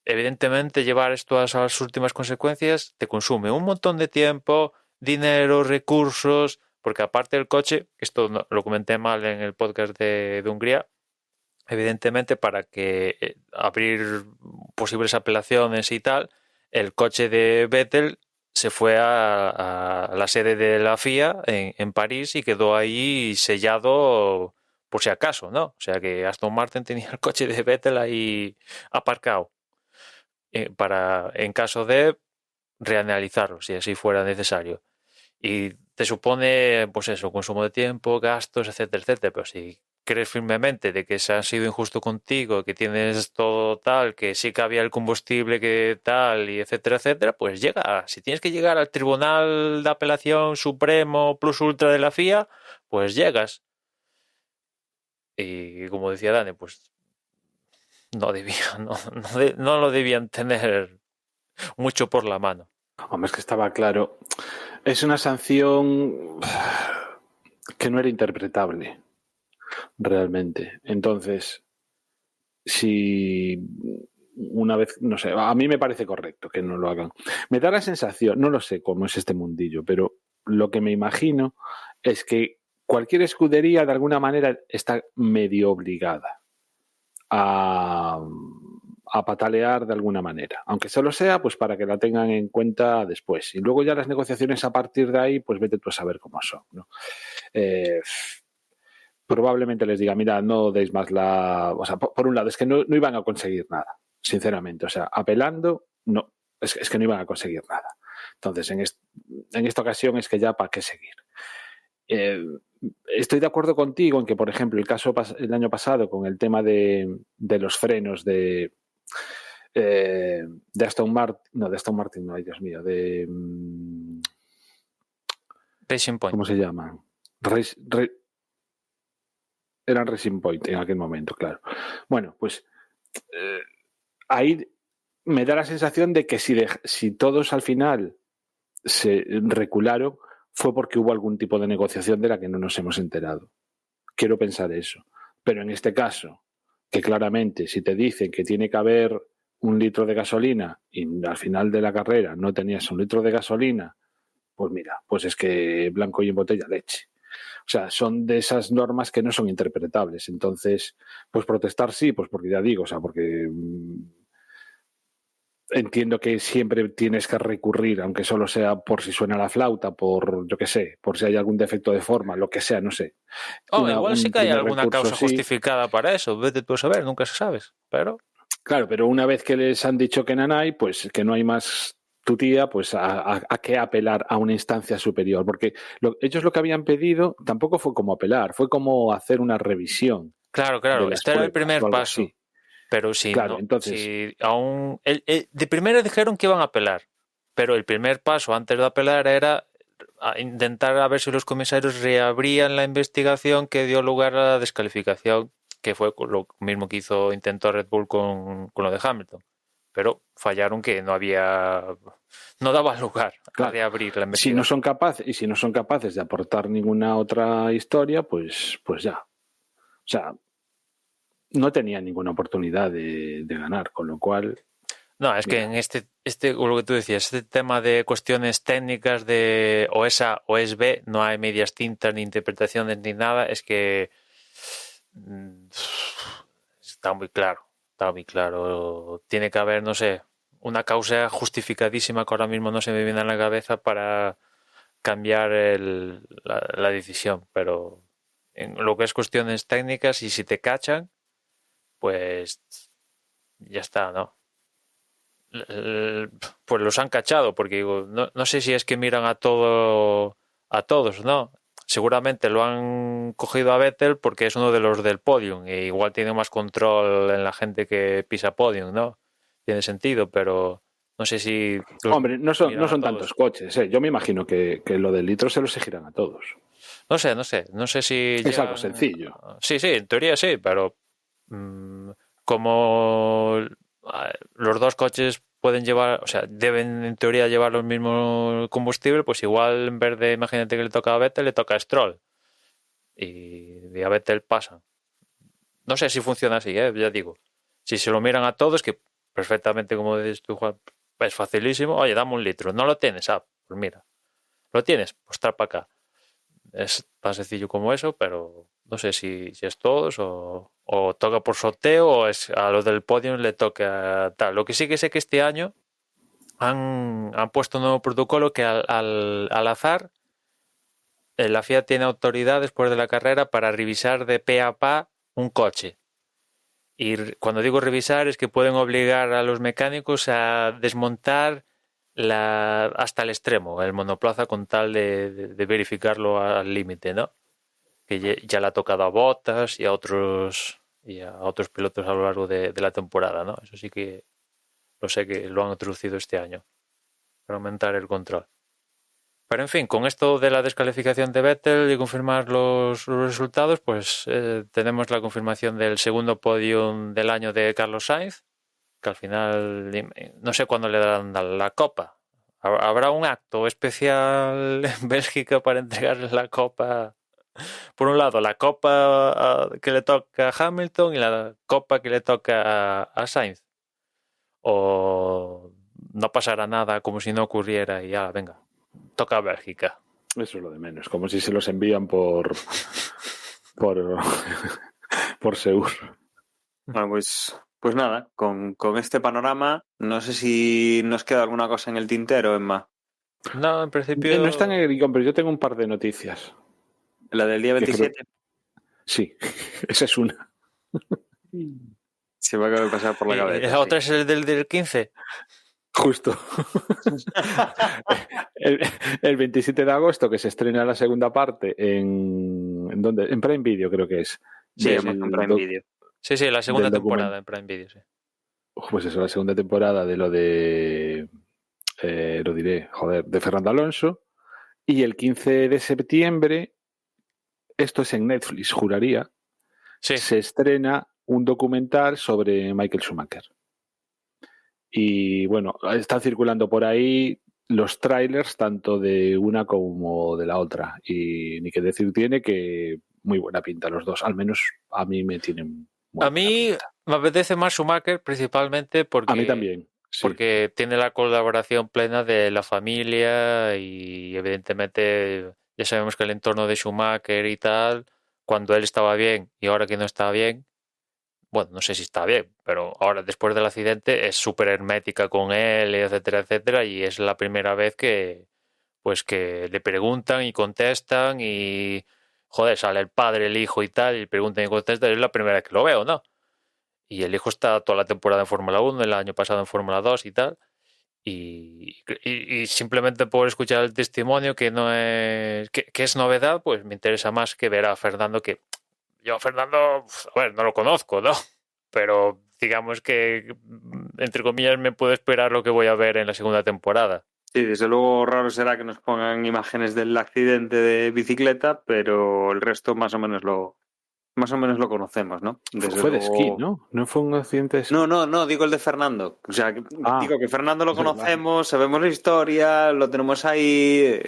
evidentemente llevar esto a las últimas consecuencias te consume un montón de tiempo, dinero, recursos, porque aparte del coche, esto lo comenté mal en el podcast de Hungría, evidentemente para que abrir posibles apelaciones y tal, el coche de Vettel se fue a la sede de la FIA en París y quedó ahí sellado por si acaso, ¿no? O sea que Aston Martin tenía el coche de Vettel ahí aparcado para, en caso de reanalizarlo, si así fuera necesario. Y te supone, pues eso, consumo de tiempo, gastos, etcétera, etcétera. Pero si crees firmemente de que se han sido injusto contigo, que tienes todo tal, que sí que había el combustible que tal, y etcétera, etcétera, pues llega. Si tienes que llegar al Tribunal de Apelación Supremo Plus Ultra de la FIA, pues llegas. Y como decía Dani, pues no lo debían tener mucho por la mano. Hombre, es que estaba claro. Es una sanción que no era interpretable realmente. Entonces, si una vez, no sé, a mí me parece correcto que no lo hagan. Me da la sensación, no lo sé cómo es este mundillo, pero lo que me imagino es que cualquier escudería de alguna manera está medio obligada a, a patalear de alguna manera, aunque solo sea pues para que la tengan en cuenta después. Y luego ya las negociaciones a partir de ahí, pues vete tú a saber cómo son, ¿no? Probablemente les diga, mira, no deis más la... O sea, por un lado, es que no iban a conseguir nada, sinceramente. O sea, apelando, no, es que no iban a conseguir nada. Entonces, en esta ocasión es que ya para qué seguir. Estoy de acuerdo contigo en que, por ejemplo, el año pasado con el tema de los frenos de Aston Martin, no, ay Dios mío, Racing Point. ¿cómo se llaman? Eran Racing Point en aquel momento, claro. Bueno, pues ahí me da la sensación de que si todos al final se recularon fue porque hubo algún tipo de negociación de la que no nos hemos enterado. Quiero pensar eso. Pero en este caso, que claramente si te dicen que tiene que haber 1 litro de gasolina y al final de la carrera no tenías 1 litro de gasolina, pues mira, pues es que blanco y en botella leche. O sea, son de esas normas que no son interpretables. Entonces, pues protestar sí, pues porque ya digo, o sea, porque entiendo que siempre tienes que recurrir, aunque solo sea por si suena la flauta, por, yo qué sé, por si hay algún defecto de forma, lo que sea, no sé. Igual sí Un que hay primer alguna recurso, causa sí. justificada para eso. Vete tú a saber, nunca se sabes. Pero Claro, pero una vez que les han dicho que nanay, pues que no hay más tu tía, pues a qué apelar a una instancia superior. Porque ellos lo que habían pedido tampoco fue como apelar, fue como hacer una revisión de claro, las este era el pruebas o primer algo paso. así. Pero si Claro, no, entonces, si aún. De primera dijeron que iban a apelar. Pero el primer paso antes de apelar era intentar a ver si los comisarios reabrían la investigación que dio lugar a la descalificación, que fue lo mismo que intentó Red Bull con lo de Hamilton. Pero fallaron que no daba lugar a claro, reabrir la si no investigación. son capaces, y si no son capaces de aportar ninguna otra historia, pues ya. O sea, no tenía ninguna oportunidad de ganar, con lo cual, No, es que mira, en o lo que tú decías, este tema de cuestiones técnicas de o es A o es B, no hay medias tintas ni interpretaciones ni nada, es que mm, está muy claro, está muy claro. Tiene que haber, no sé, una causa justificadísima que ahora mismo no se me viene a la cabeza para cambiar la decisión, pero en lo que es cuestiones técnicas y si te cachan, pues ya está, ¿no? Pues los han cachado, porque digo, no sé si es que miran a todos, ¿no? Seguramente lo han cogido a Vettel porque es uno de los del podium e igual tiene más control en la gente que pisa podium, ¿no? Tiene sentido, pero no sé si los hombre, no miran a son tantos todos. coches, ¿eh? Yo me imagino que lo del litro se lo exigirán a todos. No sé si Es algo llegan. sencillo. Sí, en teoría sí, pero como los dos coches pueden llevar, o sea, deben en teoría llevar el mismo combustible, pues igual en vez de, imagínate que le toca a Vettel, le toca a Stroll. Y a Vettel pasa. No sé si funciona así, ya digo. Si se lo miran a todos, que perfectamente, como dices tú, Juan, es facilísimo. Oye, dame 1 litro. ¿No lo tienes? Pues mira. ¿Lo tienes? Pues trae para acá. Es tan sencillo como eso, pero no sé si es todos o toca por sorteo o es a los del podio le toca tal. Lo que sí que sé que este año han puesto un nuevo protocolo que al azar la FIA tiene autoridad después de la carrera para revisar de pe a pa un coche. Y cuando digo revisar es que pueden obligar a los mecánicos a desmontar hasta el extremo el monoplaza con tal de verificarlo al límite, ¿no? Que ya le ha tocado a Bottas y a otros pilotos a lo largo de la temporada, ¿no? Eso sí que lo sé que lo han introducido este año para aumentar el control. Pero en fin, con esto de la descalificación de Vettel y confirmar los resultados, pues tenemos la confirmación del segundo podium del año de Carlos Sainz, que al final no sé cuándo le darán la copa. ¿Habrá un acto especial en Bélgica para entregarle la copa Por un lado, la copa que le toca a Hamilton y la copa que le toca a Sainz. O no pasará nada como si no ocurriera y ya, venga, toca a Bélgica. Eso es lo de menos, como si se los envían por por Seur. Bueno, pues nada, con este panorama, no sé si nos queda alguna cosa en el tintero, Emma. No, en principio... No está en el guión, pero yo tengo un par de noticias. La del día Que 27 Sí, esa es una. se va a acabar de pasar por la ¿Y cabeza. la otra sí. es el del 15? Justo. el 27 de agosto, que se estrena la segunda parte ¿en dónde? En Prime Video, creo que es. Sí, Del Amazon Prime Video. Sí, la segunda del temporada en Prime Video, sí. Pues eso, la segunda temporada de lo diré, de Fernando Alonso. Y el 15 de septiembre, esto es en Netflix, juraría, Sí, se estrena un documental sobre Michael Schumacher. Y bueno, están circulando por ahí los trailers tanto de una como de la otra. Y ni que decir tiene que muy buena pinta los dos. Al menos a mí me tienen muy a buena mí pinta. me apetece más Schumacher principalmente A mí también, sí. porque tiene la colaboración plena de la familia y evidentemente ya sabemos que el entorno de Schumacher y tal, cuando él estaba bien y ahora que no está bien, bueno, no sé si está bien, pero ahora después del accidente es súper hermética con él, etcétera, etcétera, y es la primera vez que pues que le preguntan y contestan y joder, sale el padre, el hijo y tal, y preguntan y contestan, es la primera vez que lo veo, ¿no? Y el hijo está toda la temporada en Fórmula 1, el año pasado en Fórmula 2 y tal. Y simplemente por escuchar el testimonio que no es que es novedad, pues me interesa más que ver a Fernando, que yo a Fernando, a ver, no lo conozco, ¿no? Pero digamos que entre comillas me puedo esperar lo que voy a ver en la segunda temporada. Sí, desde luego raro será que nos pongan imágenes del accidente de bicicleta, pero el resto más o menos lo conocemos, ¿no? Desde Fue de esquí, luego... ¿no? No fue un accidente de esquí. No, digo el de Fernando. O sea, digo que Fernando lo es verdad. conocemos, sabemos la historia, lo tenemos ahí.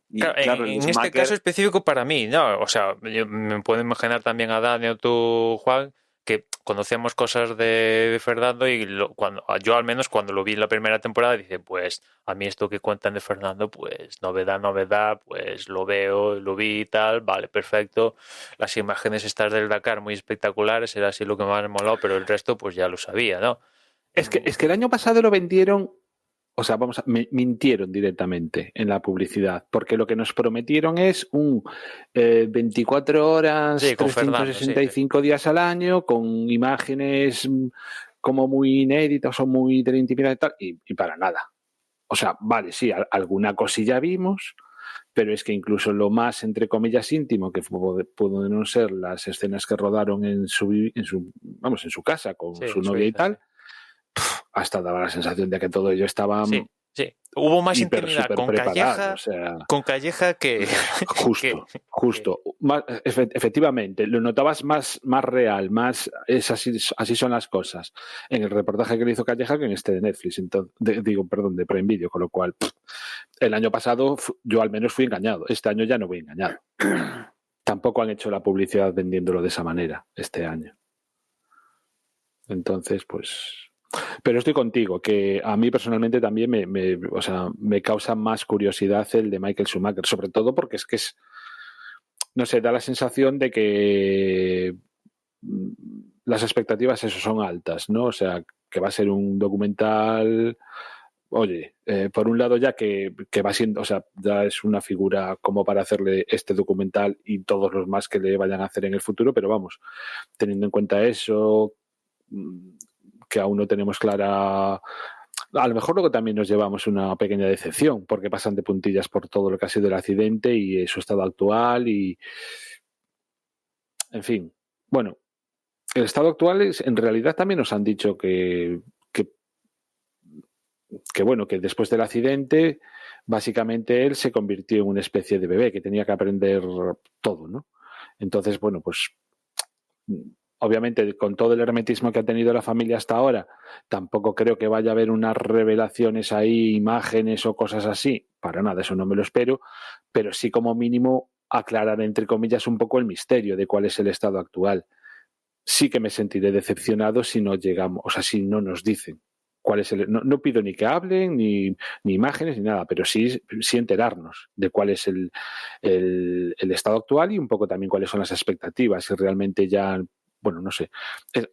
Y claro, el de en este Schumacher... caso específico para mí, ¿no? O sea, yo me puedo imaginar también a Dani o tú, Juan, que conocemos cosas de Fernando y cuando yo al menos cuando lo vi en la primera temporada dije, pues a mí esto que cuentan de Fernando, pues novedad, pues lo veo, lo vi y tal, vale, perfecto. Las imágenes estas del Dakar muy espectaculares, era así lo que más me moló, pero el resto pues ya lo sabía, ¿no? Es que el año pasado lo vendieron, o sea, mintieron directamente en la publicidad, porque lo que nos prometieron es un 24 horas, Sí, con 365 Fernando, días al año, con imágenes como muy inéditas o muy de la intimidad y tal, y para nada. O sea, vale, sí, alguna cosilla vimos, pero es que incluso lo más, entre comillas, íntimo, que pudieron ser las escenas que rodaron en su casa con sí, su novia y Suiza, tal, sí. Hasta daba la sensación de que todo ello estaba Sí. Hubo más intimidad súper con preparado. Calleja, O sea, con Calleja que... justo. Efectivamente, lo notabas más real, más así son las cosas en el reportaje que le hizo Calleja que en este de Netflix, de Prime Video, con lo cual el año pasado yo al menos fui engañado, este año ya no voy engañado. Tampoco han hecho la publicidad vendiéndolo de esa manera este año. Entonces, pues... Pero estoy contigo, que a mí personalmente también me causa más curiosidad el de Michael Schumacher, sobre todo porque es no sé, da la sensación de que las expectativas eso son altas, ¿no? O sea, que va a ser un documental, oye, por un lado ya que va siendo, o sea, ya es una figura como para hacerle este documental y todos los más que le vayan a hacer en el futuro, pero vamos, teniendo en cuenta eso, que aún no tenemos clara. A lo mejor luego también nos llevamos una pequeña decepción porque pasan de puntillas por todo lo que ha sido el accidente y su estado actual y en fin, bueno, el estado actual es, en realidad también nos han dicho que bueno, que después del accidente básicamente él se convirtió en una especie de bebé que tenía que aprender todo, ¿no? Entonces, bueno, pues obviamente, con todo el hermetismo que ha tenido la familia hasta ahora, tampoco creo que vaya a haber unas revelaciones ahí, imágenes o cosas así. Para nada, eso no me lo espero. Pero sí, como mínimo, aclarar, entre comillas, un poco el misterio de cuál es el estado actual. Sí que me sentiré decepcionado si no llegamos, o sea, si no nos dicen cuál es el... No pido ni que hablen, ni imágenes, ni nada, pero sí enterarnos de cuál es el estado actual y un poco también cuáles son las expectativas, si realmente ya, bueno, no sé.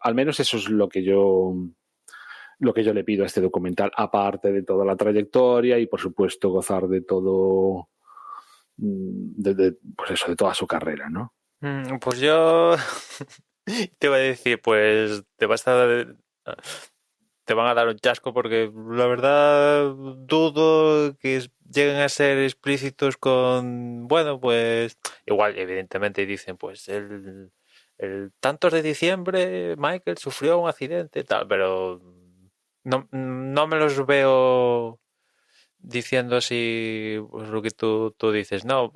Al menos eso es lo que yo le pido a este documental, aparte de toda la trayectoria y, por supuesto, gozar de todo, pues eso, de toda su carrera, ¿no? Pues yo te voy a decir, pues te van a dar un chasco porque la verdad dudo que lleguen a ser explícitos con, bueno, pues igual evidentemente dicen, pues el tantos de diciembre Michael sufrió un accidente y tal, pero no me los veo diciendo así pues, lo que tú dices. No,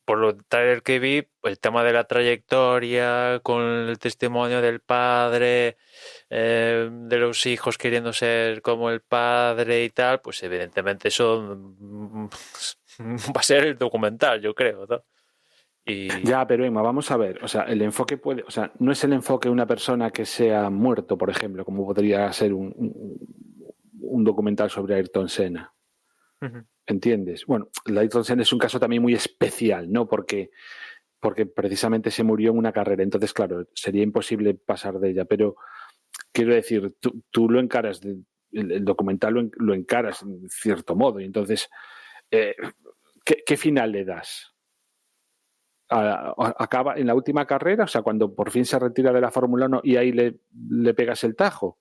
por lo trailer que vi, el tema de la trayectoria con el testimonio del padre, de los hijos queriendo ser como el padre y tal, pues evidentemente eso va a ser el documental, yo creo, ¿no? Y Ya, pero Emma, vamos a ver, o sea, el enfoque puede, o sea, no es el enfoque de una persona que sea muerto, por ejemplo, como podría ser un documental sobre Ayrton Senna. Ujú. ¿Entiendes? Bueno, el Ayrton Senna es un caso también muy especial, ¿no? Porque precisamente se murió en una carrera, entonces, claro, sería imposible pasar de ella, pero quiero decir, tú lo encaras, el documental lo encaras en cierto modo, y entonces, ¿qué final le das? Acaba en la última carrera, o sea, cuando por fin se retira de la Fórmula 1 y ahí le pegas el tajo,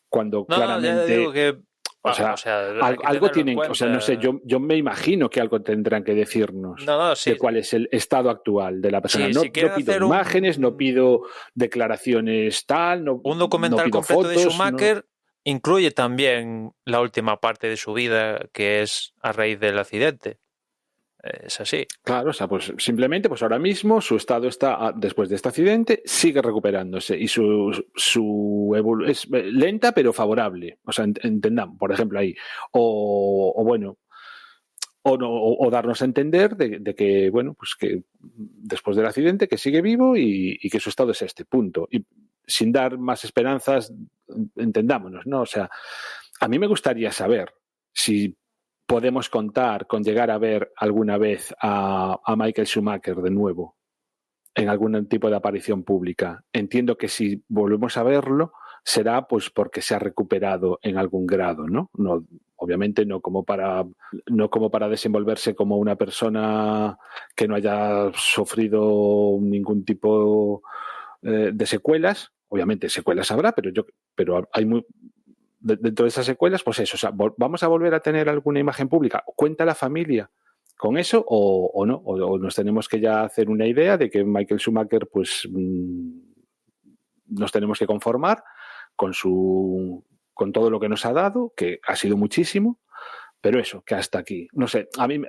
cuando no, ya digo claramente, que, o sea, hay que algo tenerlo en tienen, o sea, no sé, cuenta. yo me imagino que algo tendrán que decirnos No, de sí, cuál es el estado actual de la persona. si No quieren pido hacer imágenes, no pido declaraciones tal, un no documental pido completo de fotos, no. Schumacher, incluye también la última parte de su vida, que es a raíz del accidente. Es así. Claro, o sea, pues simplemente, pues ahora mismo su estado está, después de este accidente, sigue recuperándose y es lenta pero favorable. O sea, entendamos, por ejemplo, ahí. O bueno, o, no, o darnos a entender de que, bueno, pues que después del accidente que sigue vivo y que su estado es este, punto. Y sin dar más esperanzas, entendámonos, ¿no? O sea, a mí me gustaría saber si podemos contar con llegar a ver alguna vez a Michael Schumacher de nuevo en algún tipo de aparición pública. Entiendo que si volvemos a verlo será pues porque se ha recuperado en algún grado, ¿no? No, obviamente no como para desenvolverse como una persona que no haya sufrido ningún tipo de secuelas. Obviamente secuelas habrá, pero hay dentro de esas secuelas, pues eso, o sea, ¿vamos a volver a tener alguna imagen pública? ¿Cuenta la familia con eso o no? O nos tenemos que ya hacer una idea de que Michael Schumacher, pues nos tenemos que conformar con todo lo que nos ha dado, que ha sido muchísimo, pero eso, que hasta aquí. No sé, a mí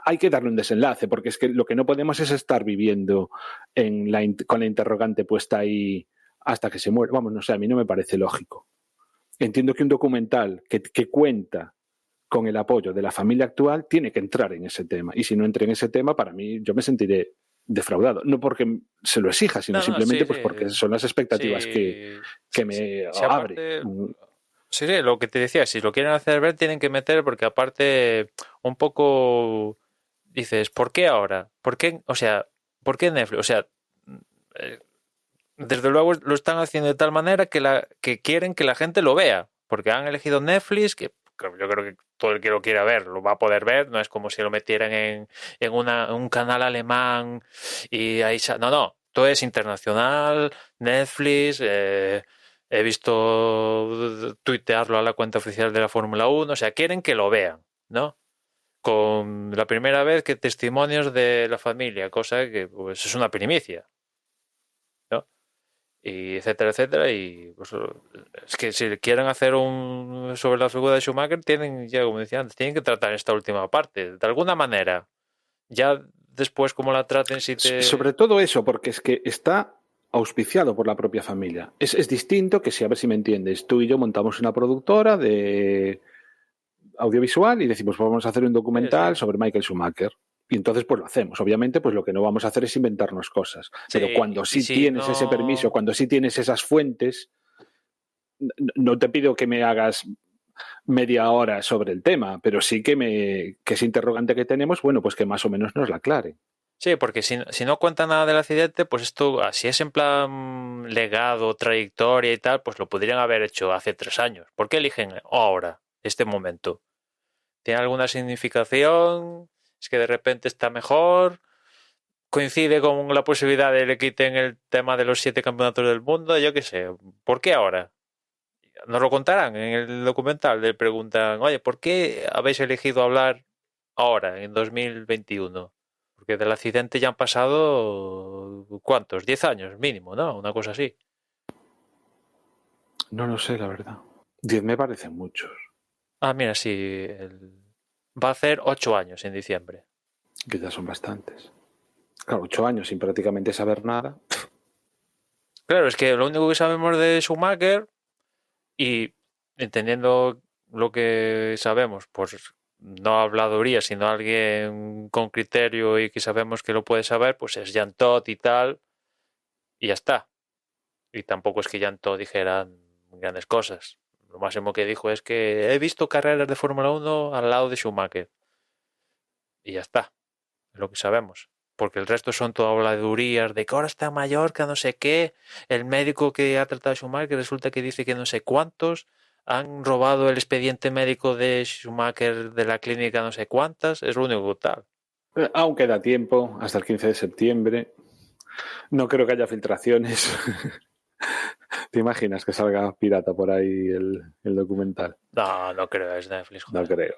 hay que darle un desenlace, porque es que lo que no podemos es estar viviendo con la interrogante puesta ahí hasta que se muere. Vamos, no sé, a mí no me parece lógico. Entiendo que un documental que cuenta con el apoyo de la familia actual tiene que entrar en ese tema. Y si no entra en ese tema, para mí, yo me sentiré defraudado. No porque se lo exija, sino No, simplemente sí, pues porque sí. son las expectativas Sí, que me sí, abre. aparte, sí, lo que te decía, si lo quieren hacer ver, tienen que meter, porque aparte, un poco dices, ¿por qué ahora? ¿Por qué, o sea, ¿por qué Netflix? O sea, eh, desde luego lo están haciendo de tal manera que quieren que la gente lo vea, porque han elegido Netflix, que yo creo que todo el que lo quiera ver lo va a poder ver, no es como si lo metieran en un canal alemán y ahí... No, todo es internacional, Netflix, he visto tuitearlo a la cuenta oficial de la Fórmula 1, o sea, quieren que lo vean, ¿no? Con la primera vez que testimonios de la familia, cosa que pues es una primicia, ¿no? Y etcétera, etcétera. Y pues, es que si quieren hacer un sobre la figura de Schumacher, tienen, ya como decía antes, tienen que tratar esta última parte, de alguna manera. Ya después, como la traten, si Sobre te... todo eso, porque es que está auspiciado por la propia familia. Es distinto que si, a ver si me entiendes, tú y yo montamos una productora de audiovisual y decimos, pues vamos a hacer un Sí, documental sí. sobre Michael Schumacher. Y entonces pues lo hacemos. Obviamente pues lo que no vamos a hacer es inventarnos cosas. Sí, Pero cuando sí si tienes no- ese permiso, cuando sí tienes esas fuentes, no te pido que me hagas media hora sobre el tema, pero sí que ese interrogante que tenemos, bueno, pues que más o menos nos la aclare. Sí, porque si no cuenta nada del accidente, pues esto, si es en plan legado, trayectoria y tal, pues lo podrían haber hecho hace 3 años. ¿Por qué eligen ahora, este momento? ¿Tiene alguna significación? ¿Es que de repente está mejor? ¿Coincide con la posibilidad de que le quiten el tema de los 7 campeonatos del mundo? Yo qué sé. ¿Por qué ahora? Nos lo contarán en el documental. Le preguntan, oye, ¿por qué habéis elegido hablar ahora, en 2021? Porque del accidente ya han pasado, ¿cuántos? 10 años mínimo, ¿no? Una cosa así. No lo sé, la verdad. 10 me parecen muchos, Ah, mira, sí. Va a hacer 8 años en diciembre. que ya son bastantes. Claro, 8 años sin prácticamente saber nada. Claro, es que lo único que sabemos de Schumacher y entendiendo lo que sabemos, pues no habladuría, sino alguien con criterio y que sabemos que lo puede saber, pues es Jean Todt y tal, y ya está. Y tampoco es que Jean Todt dijera grandes cosas. Lo máximo que dijo es que he visto carreras de Fórmula 1 al lado de Schumacher. Y ya está, es lo que sabemos. Porque el resto son todo habladurías de que ahora está en Mallorca, no sé qué. El médico que ha tratado a Schumacher resulta que dice que no sé cuántos. Han robado el expediente médico de Schumacher de la clínica no sé cuántas. Es lo único tal. Aún queda tiempo, hasta el 15 de septiembre. No creo que haya filtraciones. ¿Te imaginas que salga pirata por ahí el documental? No, no creo, es Netflix, No joder. creo.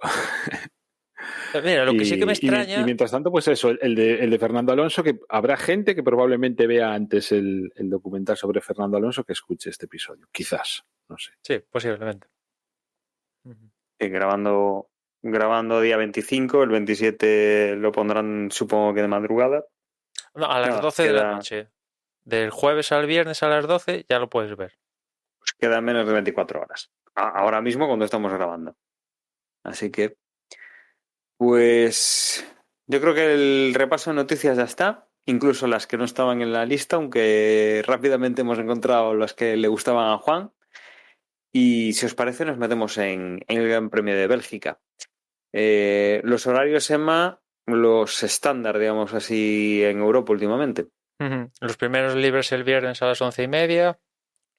Mira, lo que sí que me Y extraña... mientras tanto, pues eso, el de Fernando Alonso, que habrá gente que probablemente vea antes el documental sobre Fernando Alonso que escuche este episodio. Quizás, no sé. Sí, posiblemente. Ujú. Grabando día 25, el 27 lo pondrán supongo que de madrugada. No, a las Nada, 12 de la noche. Del jueves al viernes a las 12 ya lo puedes ver. pues quedan menos de 24 horas. Ahora mismo cuando estamos grabando. Así que, pues yo creo que el repaso de noticias ya está. Incluso las que no estaban en la lista, aunque rápidamente hemos encontrado las que le gustaban a Juan. Y si os parece, nos metemos en el Gran Premio de Bélgica. Los horarios, Emma, los estándar, digamos así, en Europa últimamente. Ujú. Los primeros libres el viernes a las 11:30,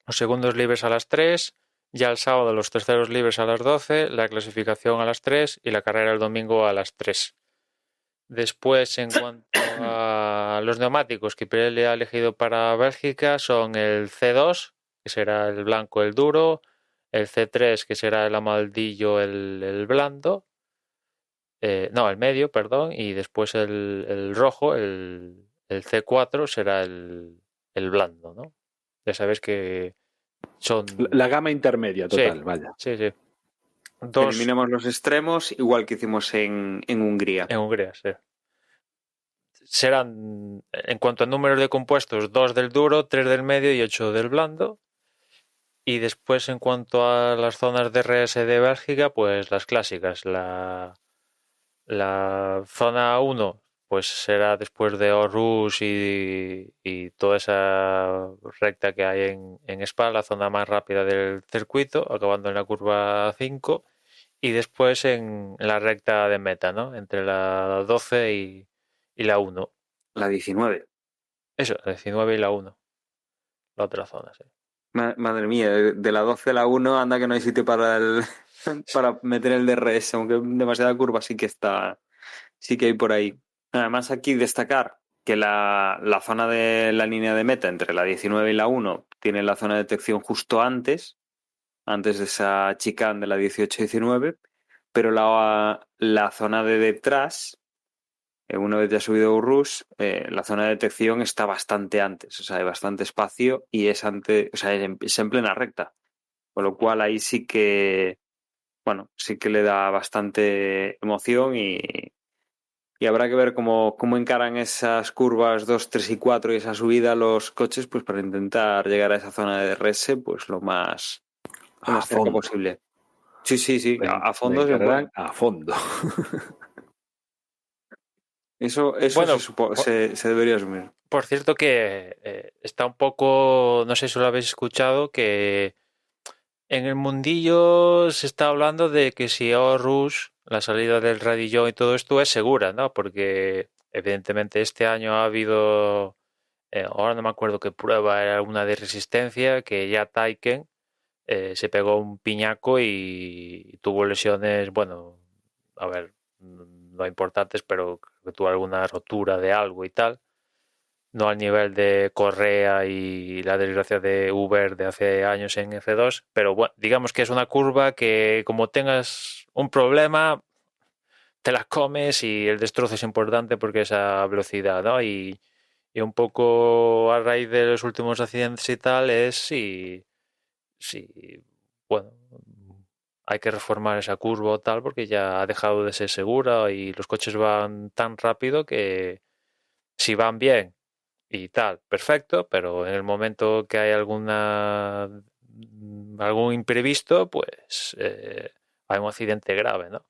los segundos libres a las 3, ya el sábado los terceros libres a las 12, la clasificación a las 3 y la carrera el domingo a las 3. Después, en cuanto a los neumáticos que Pirelli ha elegido para Bélgica, son el C2, que será el blanco, el duro, el C3, que será el amarillo, el blando, no, el medio, perdón, y después el rojo, el C4, será el blando, ¿no? Ya sabes que son... La gama intermedia Sí, total, vaya. sí, sí. Dos Eliminemos los extremos, igual que hicimos en Hungría. en Hungría, sí. Serán, en cuanto a números de compuestos, 2 del duro, 3 del medio y 8 del blando. Y después, en cuanto a las zonas de RS de Bélgica, pues las clásicas. La zona 1 pues será después de Aarhus y toda esa recta que hay en Spa, la zona más rápida del circuito, acabando en la curva 5. Y después en la recta de meta, ¿no? Entre la 12 y la 1. La 19. Eso, la 19 y la 1. La otra zona, sí. Madre mía, de la 12 a la 1 anda que no hay sitio para para meter el DRS, aunque demasiada curva sí que hay por ahí. Además aquí destacar que la zona de la línea de meta entre la 19 y la 1 tiene la zona de detección justo antes de esa chicane de la 18-19, pero la zona de detrás, una vez ya subido Urrus, la zona de detección está bastante antes, o sea, hay bastante espacio y es en plena recta. Con lo cual ahí sí que, bueno, sí que le da bastante emoción y habrá que ver cómo encaran esas curvas 2, 3 y 4 y esa subida los coches, pues para intentar llegar a esa zona de DRS, pues lo más cerca fondo. posible. Sí, a fondo Le se puede. encararán a fondo. Eso Bueno, se debería asumir. por cierto que está un poco, no sé si lo habéis escuchado, que en el mundillo se está hablando de que si Horus, la salida del Radillón y todo esto es segura, ¿no? Porque evidentemente este año ha habido, ahora no me acuerdo qué prueba era una de resistencia, que ya Taiken se pegó un piñaco y tuvo lesiones, bueno, a ver, no importantes, pero creo que tuvo alguna rotura de algo y tal. No al nivel de Correa y la desgracia de Uber de hace años en F2, pero bueno, digamos que es una curva que como tengas un problema, te la comes y el destrozo es importante porque esa velocidad, ¿no? Y un poco a raíz de los últimos accidentes y tal es si bueno, hay que reformar esa curva o tal porque ya ha dejado de ser segura y los coches van tan rápido que si van bien y tal, perfecto, pero en el momento que hay algún imprevisto, pues hay un accidente grave, ¿no?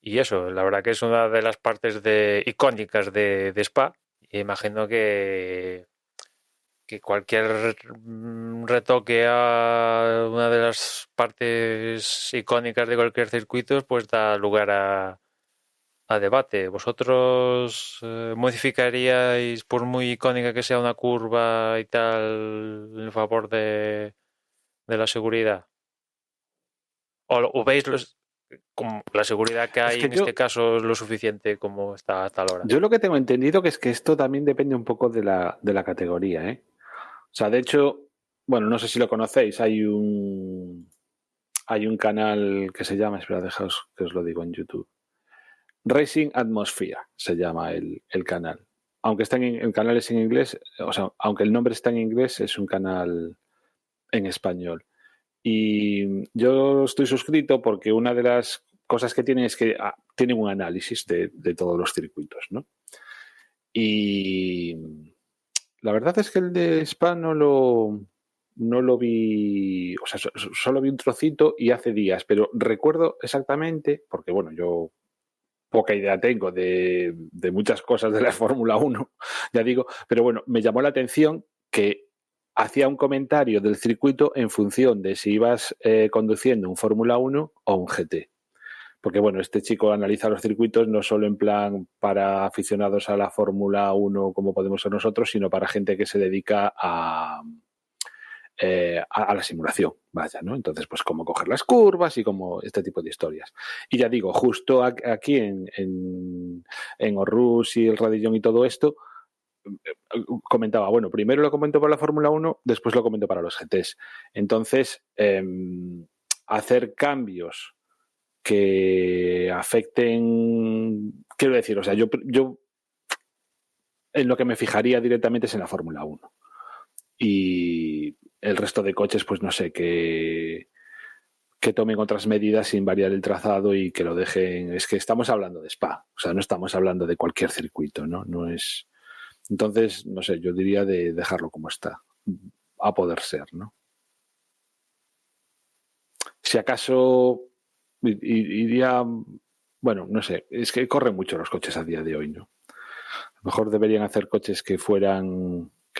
Y eso, la verdad que es una de las partes icónicas de Spa. Y imagino que cualquier retoque a una de las partes icónicas de cualquier circuito, pues da lugar a debate. ¿Vosotros modificaríais, por muy icónica que sea una curva y tal, en favor de la seguridad? ¿O veis como la seguridad que Es hay que en este caso es lo suficiente como está hasta ahora? yo lo que tengo entendido que es que esto también depende un poco de la categoría, ¿eh? O sea, de hecho, bueno, no sé si lo conocéis, hay un canal que se llama, espera, dejaos que os lo digo en YouTube. Racing Atmosphere se llama el canal. Aunque el canal es en inglés, o sea, aunque el nombre está en inglés, es un canal en español. Y yo estoy suscrito porque una de las cosas que tienen es que tienen un análisis de todos los circuitos, ¿no? Y la verdad es que el de Spa no lo vi, o sea, solo vi un trocito y hace días, pero recuerdo exactamente, porque bueno, yo poca idea tengo de muchas cosas de la Fórmula 1, ya digo, pero bueno, me llamó la atención que hacía un comentario del circuito en función de si ibas conduciendo un Fórmula 1 o un GT. Porque bueno, este chico analiza los circuitos no solo en plan para aficionados a la Fórmula 1 como podemos ser nosotros, sino para gente que se dedica a la simulación, vaya, ¿no? Entonces, pues cómo coger las curvas y como este tipo de historias. Y ya digo, justo aquí en Horus y el Radillón y todo esto, comentaba, bueno, primero lo comento para la Fórmula 1, después lo comento para los GTs. Entonces, hacer cambios que afecten, quiero decir, o sea, yo en lo que me fijaría directamente es en la Fórmula 1. Y el resto de coches, pues no sé, que tomen otras medidas sin variar el trazado y que lo dejen. Es que estamos hablando de Spa, o sea, no estamos hablando de cualquier circuito, ¿no? No es. Entonces, no sé, yo diría de dejarlo como está, a poder ser, ¿no? Si acaso iría, bueno, no sé, es que corren mucho los coches a día de hoy, ¿no? A lo mejor deberían hacer coches que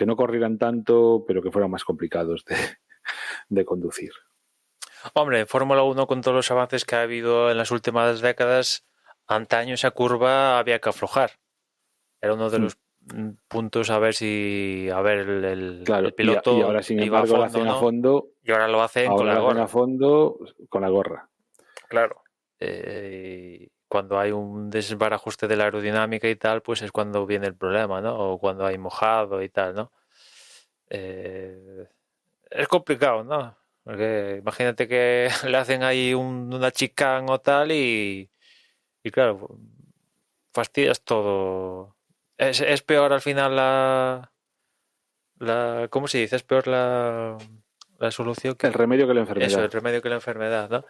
no corrieran tanto, pero que fueran más complicados de conducir. Hombre, en Fórmula 1 con todos los avances que ha habido en las últimas décadas, antaño esa curva había que aflojar. Era uno de los puntos a ver Claro, el piloto y ahora sin iba a embargo lo fondo o hacen a no, fondo, y ahora lo hacen con ahora la lo hacen gorra. a fondo con la gorra. Claro. Cuando hay un desbarajuste de la aerodinámica y tal, pues es cuando viene el problema, ¿no? O cuando hay mojado y tal, ¿no? Es complicado, ¿no? Porque imagínate que le hacen ahí una chicane o tal y claro, fastidias todo. Es peor al final ¿cómo se dice? Es peor la solución El remedio que la eso, el enfermedad. remedio que la enfermedad, ¿no?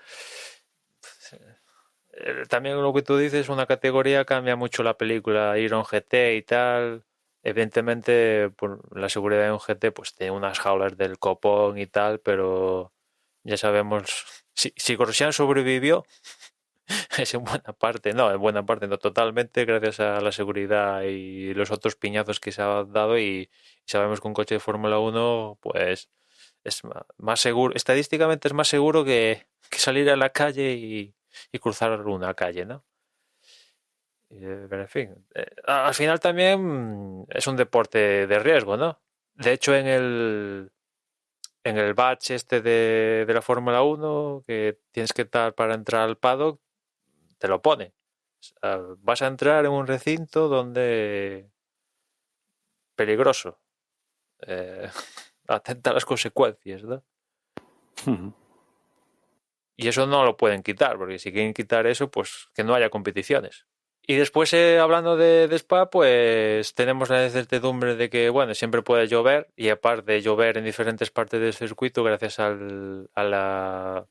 También lo que tú dices, una categoría cambia mucho la película, ir a un GT y tal. Evidentemente, por la seguridad de un GT, pues tiene unas jaulas del copón y tal, pero ya sabemos, si Grosjean sobrevivió, Es en buena parte, no totalmente, gracias a la seguridad y los otros piñazos que se ha dado y sabemos que un coche de Fórmula 1 pues es más seguro, estadísticamente es más seguro que salir a la calle y cruzar una calle, ¿no? Pero en fin, al final también es un deporte de riesgo, ¿no? De hecho, en el batch este de la Fórmula 1 que tienes que estar para entrar al paddock, te lo pone. O sea, vas a entrar en un recinto donde peligroso. Eh, atenta a las consecuencias, ¿no? Y eso no lo pueden quitar, porque si quieren quitar eso, pues que no haya competiciones. Y después, hablando de Spa, pues tenemos la incertidumbre de que, bueno, siempre puede llover, y aparte de llover en diferentes partes del circuito, gracias a la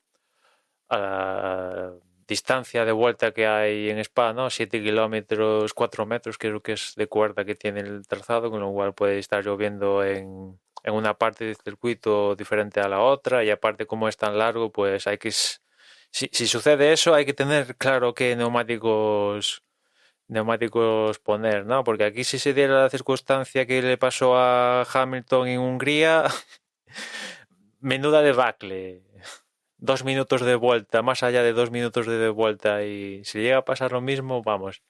distancia de vuelta que hay en Spa, ¿no? 7 kilómetros, 4 metros, creo que es de cuerda que tiene el trazado, con lo cual puede estar lloviendo en una parte del circuito diferente a la otra, y aparte como es tan largo, pues hay que... Si sucede eso, hay que tener claro qué neumáticos poner, ¿no? Porque aquí si se diera la circunstancia que le pasó a Hamilton en Hungría, menuda debacle. 2 minutos de vuelta, más allá de 2 minutos de vuelta, y si llega a pasar lo mismo, vamos.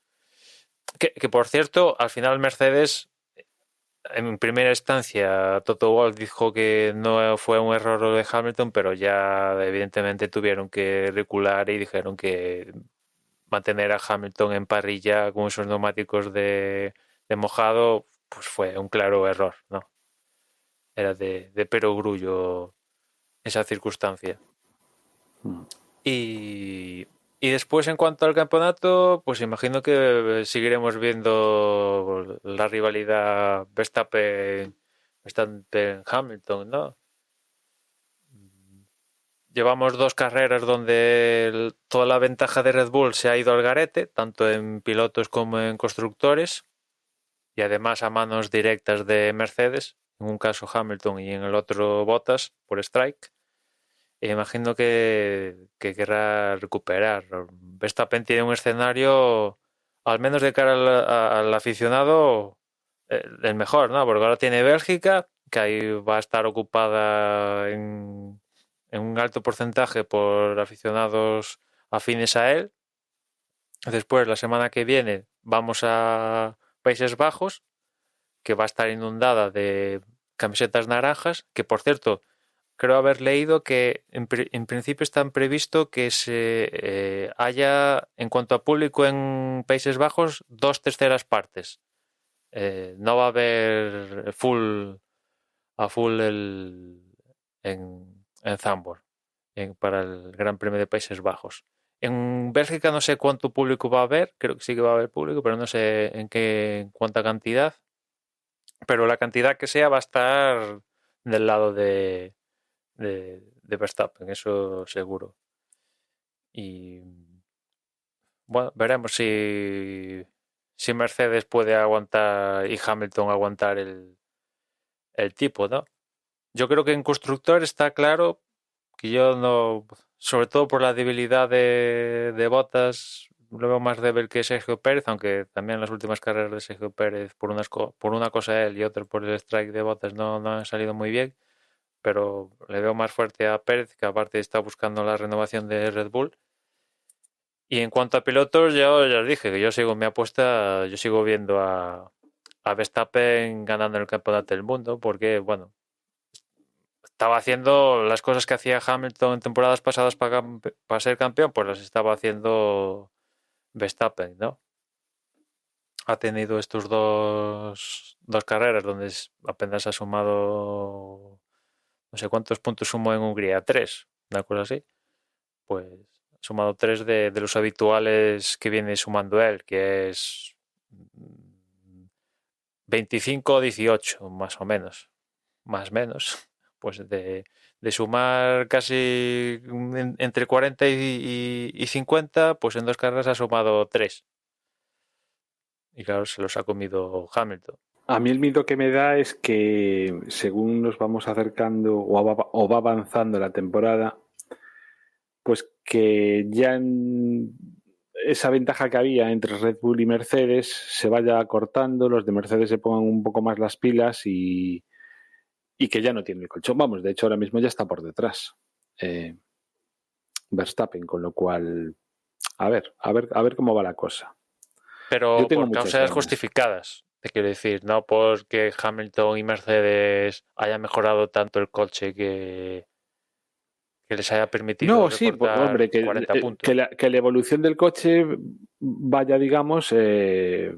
Que por cierto, al final Mercedes, en primera instancia, Toto Wolff dijo que no fue un error lo de Hamilton, pero ya evidentemente tuvieron que recular y dijeron que mantener a Hamilton en parrilla con esos neumáticos de mojado, pues fue un claro error, ¿no? Era de perogrullo esa circunstancia. Y después, en cuanto al campeonato, pues imagino que seguiremos viendo la rivalidad Verstappen-Hamilton, ¿no? Llevamos 2 carreras donde toda la ventaja de Red Bull se ha ido al garete, tanto en pilotos como en constructores, y además a manos directas de Mercedes, en un caso Hamilton y en el otro Bottas por strike. E imagino que querrá recuperar. Verstappen tiene un escenario, al menos de cara al aficionado, el mejor, ¿no? Porque ahora tiene Bélgica, que ahí va a estar ocupada en un alto porcentaje por aficionados afines a él. Después, la semana que viene, vamos a Países Bajos, que va a estar inundada de camisetas naranjas, que por cierto, creo haber leído que en principio están previsto que se haya, en cuanto a público en Países Bajos, 2/3 partes. No va a haber a full en Zandvoort para el Gran Premio de Países Bajos. En Bélgica no sé cuánto público va a haber, creo que sí que va a haber público, pero no sé en cuánta cantidad. Pero la cantidad que sea va a estar del lado de Verstappen, eso seguro. Y bueno, veremos si Mercedes puede aguantar y Hamilton aguantar el tipo, ¿no? Yo creo que en constructor está claro que yo no, sobre todo por la debilidad de Bottas, lo veo más débil que Sergio Pérez, aunque también las últimas carreras de Sergio Pérez, por una cosa él y otra por el strike de Bottas, no han salido muy bien. Pero le veo más fuerte a Pérez, que aparte está buscando la renovación de Red Bull. Y en cuanto a pilotos, yo ya os dije que yo sigo mi apuesta, yo sigo viendo a Verstappen ganando el campeonato del mundo, porque, bueno, estaba haciendo las cosas que hacía Hamilton en temporadas pasadas para ser campeón, pues las estaba haciendo Verstappen, ¿no? Ha tenido estos dos carreras donde apenas ha sumado, no sé cuántos puntos sumó en Hungría, 3, una cosa así. Pues ha sumado 3 de los habituales que viene sumando él, que es 25 o 18, más o menos. Más o menos. Pues de sumar casi entre 40 y 50, pues en 2 carreras ha sumado 3. Y claro, se los ha comido Hamilton. A mí el miedo que me da es que según nos vamos acercando o va avanzando la temporada, pues que ya esa ventaja que había entre Red Bull y Mercedes se vaya acortando, los de Mercedes se pongan un poco más las pilas y que ya no tiene el colchón. Vamos, de hecho ahora mismo ya está por detrás Verstappen, con lo cual a ver cómo va la cosa. Pero Yo tengo por muchas causas ganas. justificadas, te quiero decir, no porque Hamilton y Mercedes hayan mejorado tanto el coche que les haya permitido No, sí, recortar hombre, que, 40 puntos. que la evolución del coche vaya, digamos, se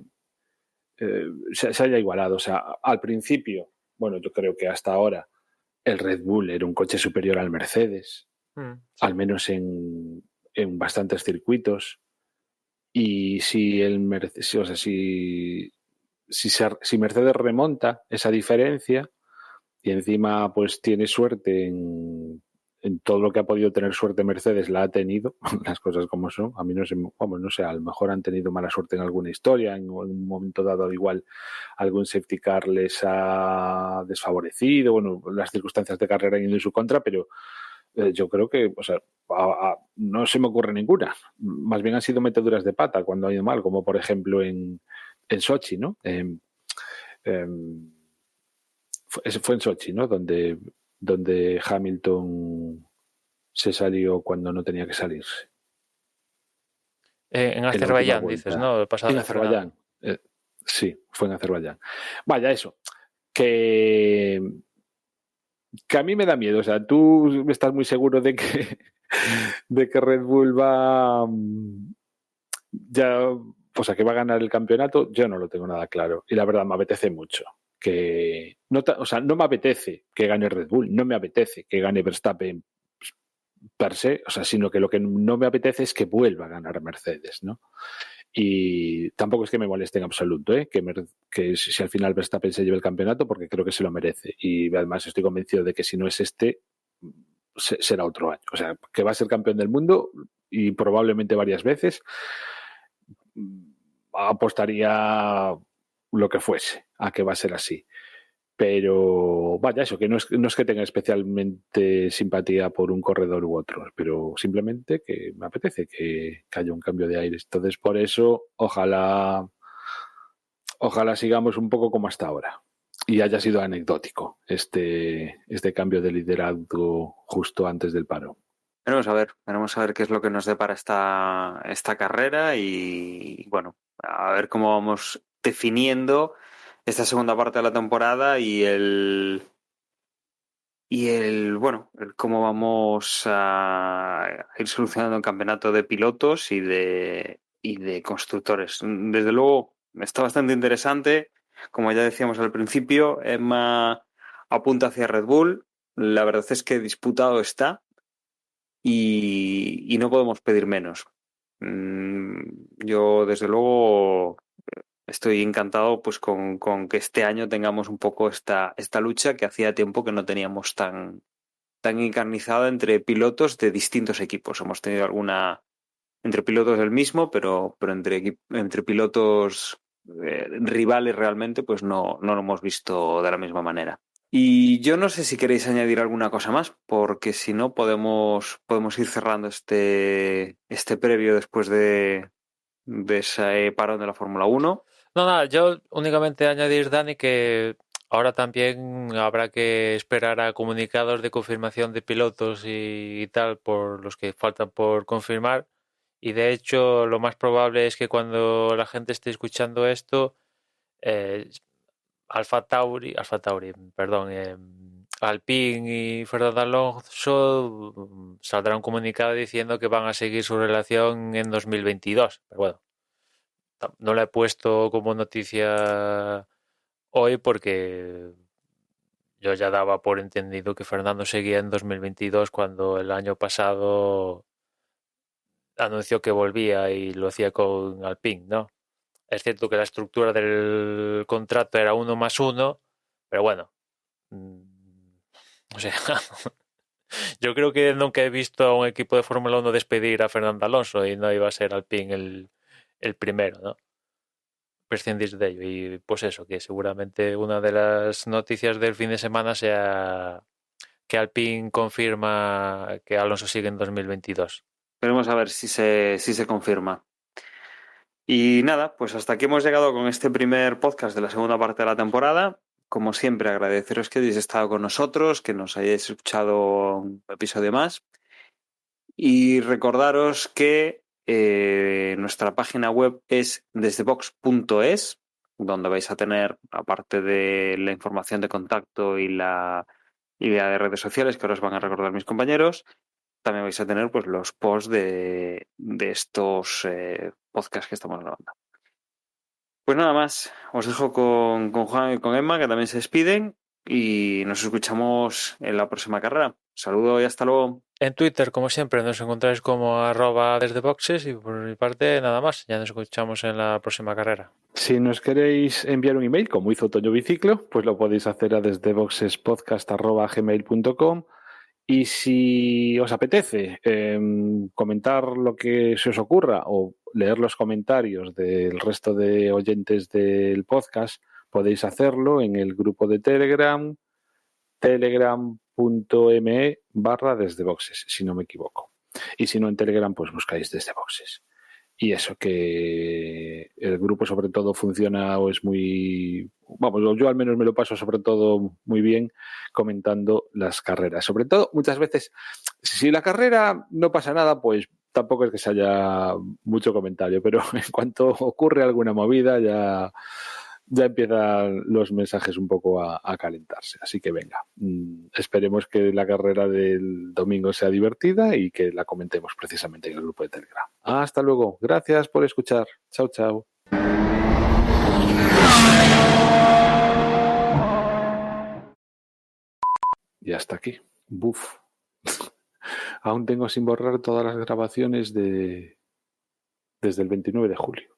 haya igualado. O sea, al principio, bueno, yo creo que hasta ahora el Red Bull era un coche superior al Mercedes, Sí. al menos en bastantes circuitos. Y si o sea, si Mercedes remonta esa diferencia y encima pues tiene suerte en todo lo que ha podido tener suerte Mercedes, la ha tenido, las cosas como son. A mí no sé, vamos, no sé, a lo mejor han tenido mala suerte en alguna historia, en un momento dado igual algún safety car les ha desfavorecido, bueno, las circunstancias de carrera han ido en su contra, pero yo creo que, o sea, no se me ocurre ninguna. Más bien han sido meteduras de pata cuando ha ido mal, como por ejemplo en Sochi, ¿no? Fue en Sochi, ¿no? Donde Hamilton se salió cuando no tenía que salirse. En En la última Azerbaiyán, vuelta. dices, ¿no? Pasado En de frenado. Azerbaiyán. Sí, fue en Azerbaiyán. Vaya, eso. Que a mí me da miedo. O sea, tú estás muy seguro de que, de que Red Bull va ya, o sea, que va a ganar el campeonato. Yo no lo tengo nada claro. Y la verdad me apetece mucho. O sea, no me apetece que gane Red Bull, no me apetece que gane Verstappen per se, o sea, sino que lo que no me apetece es que vuelva a ganar Mercedes, ¿no? Y tampoco es que me moleste en absoluto, que si al final Verstappen se lleve el campeonato, porque creo que se lo merece. Y además estoy convencido de que si no es este, será otro año. O sea, que va a ser campeón del mundo y probablemente varias veces. Apostaría lo que fuese a que va a ser así. Pero vaya, eso, que no es que tenga especialmente simpatía por un corredor u otro, pero simplemente que me apetece que haya un cambio de aires. Entonces, por eso, ojalá sigamos un poco como hasta ahora y haya sido anecdótico este cambio de liderazgo justo antes del paro. Veremos a ver qué es lo que nos depara esta carrera y bueno, a ver cómo vamos definiendo esta segunda parte de la temporada y el cómo vamos a ir solucionando el campeonato de pilotos y de constructores. Desde luego está bastante interesante. Como ya decíamos al principio, Emma apunta hacia Red Bull. La verdad es que disputado está y no podemos pedir menos. Yo, desde luego, estoy encantado pues con que este año tengamos un poco esta lucha que hacía tiempo que no teníamos tan encarnizada entre pilotos de distintos equipos. Hemos tenido alguna entre pilotos del mismo, pero entre pilotos rivales realmente, pues no lo hemos visto de la misma manera. Y yo no sé si queréis añadir alguna cosa más, porque si no podemos ir cerrando este previo después de ese parón de la Fórmula 1. No, nada, yo únicamente añadir, Dani, que ahora también habrá que esperar a comunicados de confirmación de pilotos y tal por los que faltan por confirmar. Y de hecho, lo más probable es que cuando la gente esté escuchando esto, Alfa Tauri, perdón, Alpine y Fernando Alonso saldrá un comunicado diciendo que van a seguir su relación en 2022. Pero bueno, no la he puesto como noticia hoy porque yo ya daba por entendido que Fernando seguía en 2022 cuando el año pasado anunció que volvía y lo hacía con Alpine, ¿no? Es cierto que la estructura del contrato era 1+1, pero bueno, o sea, yo creo que nunca he visto a un equipo de Fórmula 1 despedir a Fernando Alonso y no iba a ser Alpine el primero, ¿no? Prescindir de ello. Y pues eso, que seguramente una de las noticias del fin de semana sea que Alpine confirma que Alonso sigue en 2022. Veremos a ver si se confirma. Y nada, pues hasta aquí hemos llegado con este primer podcast de la segunda parte de la temporada. Como siempre, agradeceros que hayáis estado con nosotros, que nos hayáis escuchado un episodio más. Y recordaros que nuestra página web es desdebox.es, donde vais a tener, aparte de la información de contacto y la idea de redes sociales que ahora os van a recordar mis compañeros, también vais a tener pues los posts de estos podcasts que estamos grabando. Pues nada más, os dejo con Juan y con Emma, que también se despiden, y nos escuchamos en la próxima carrera. Saludo y hasta luego. En Twitter, como siempre, nos encontráis como @desdeboxes y por mi parte nada más. Ya nos escuchamos en la próxima carrera. Si nos queréis enviar un email, como hizo Toño Biciclo, pues lo podéis hacer a desdeboxespodcast@gmail.com. Y si os apetece comentar lo que se os ocurra o leer los comentarios del resto de oyentes del podcast, podéis hacerlo en el grupo de Telegram, telegram.me/desdeboxes, si no me equivoco. Y si no, en Telegram, pues buscáis Desdeboxes. Y eso, que el grupo sobre todo funciona o es muy... Vamos, yo al menos me lo paso sobre todo muy bien comentando las carreras. Sobre todo, muchas veces, si la carrera no pasa nada, pues tampoco es que se haya mucho comentario, pero en cuanto ocurre alguna movida ya empiezan los mensajes un poco a calentarse. Así que venga, esperemos que la carrera del domingo sea divertida y que la comentemos precisamente en el grupo de Telegram. Hasta luego. Gracias por escuchar. Chao, chao. Y hasta aquí. Buf. Aún tengo sin borrar todas las grabaciones desde el 29 de julio.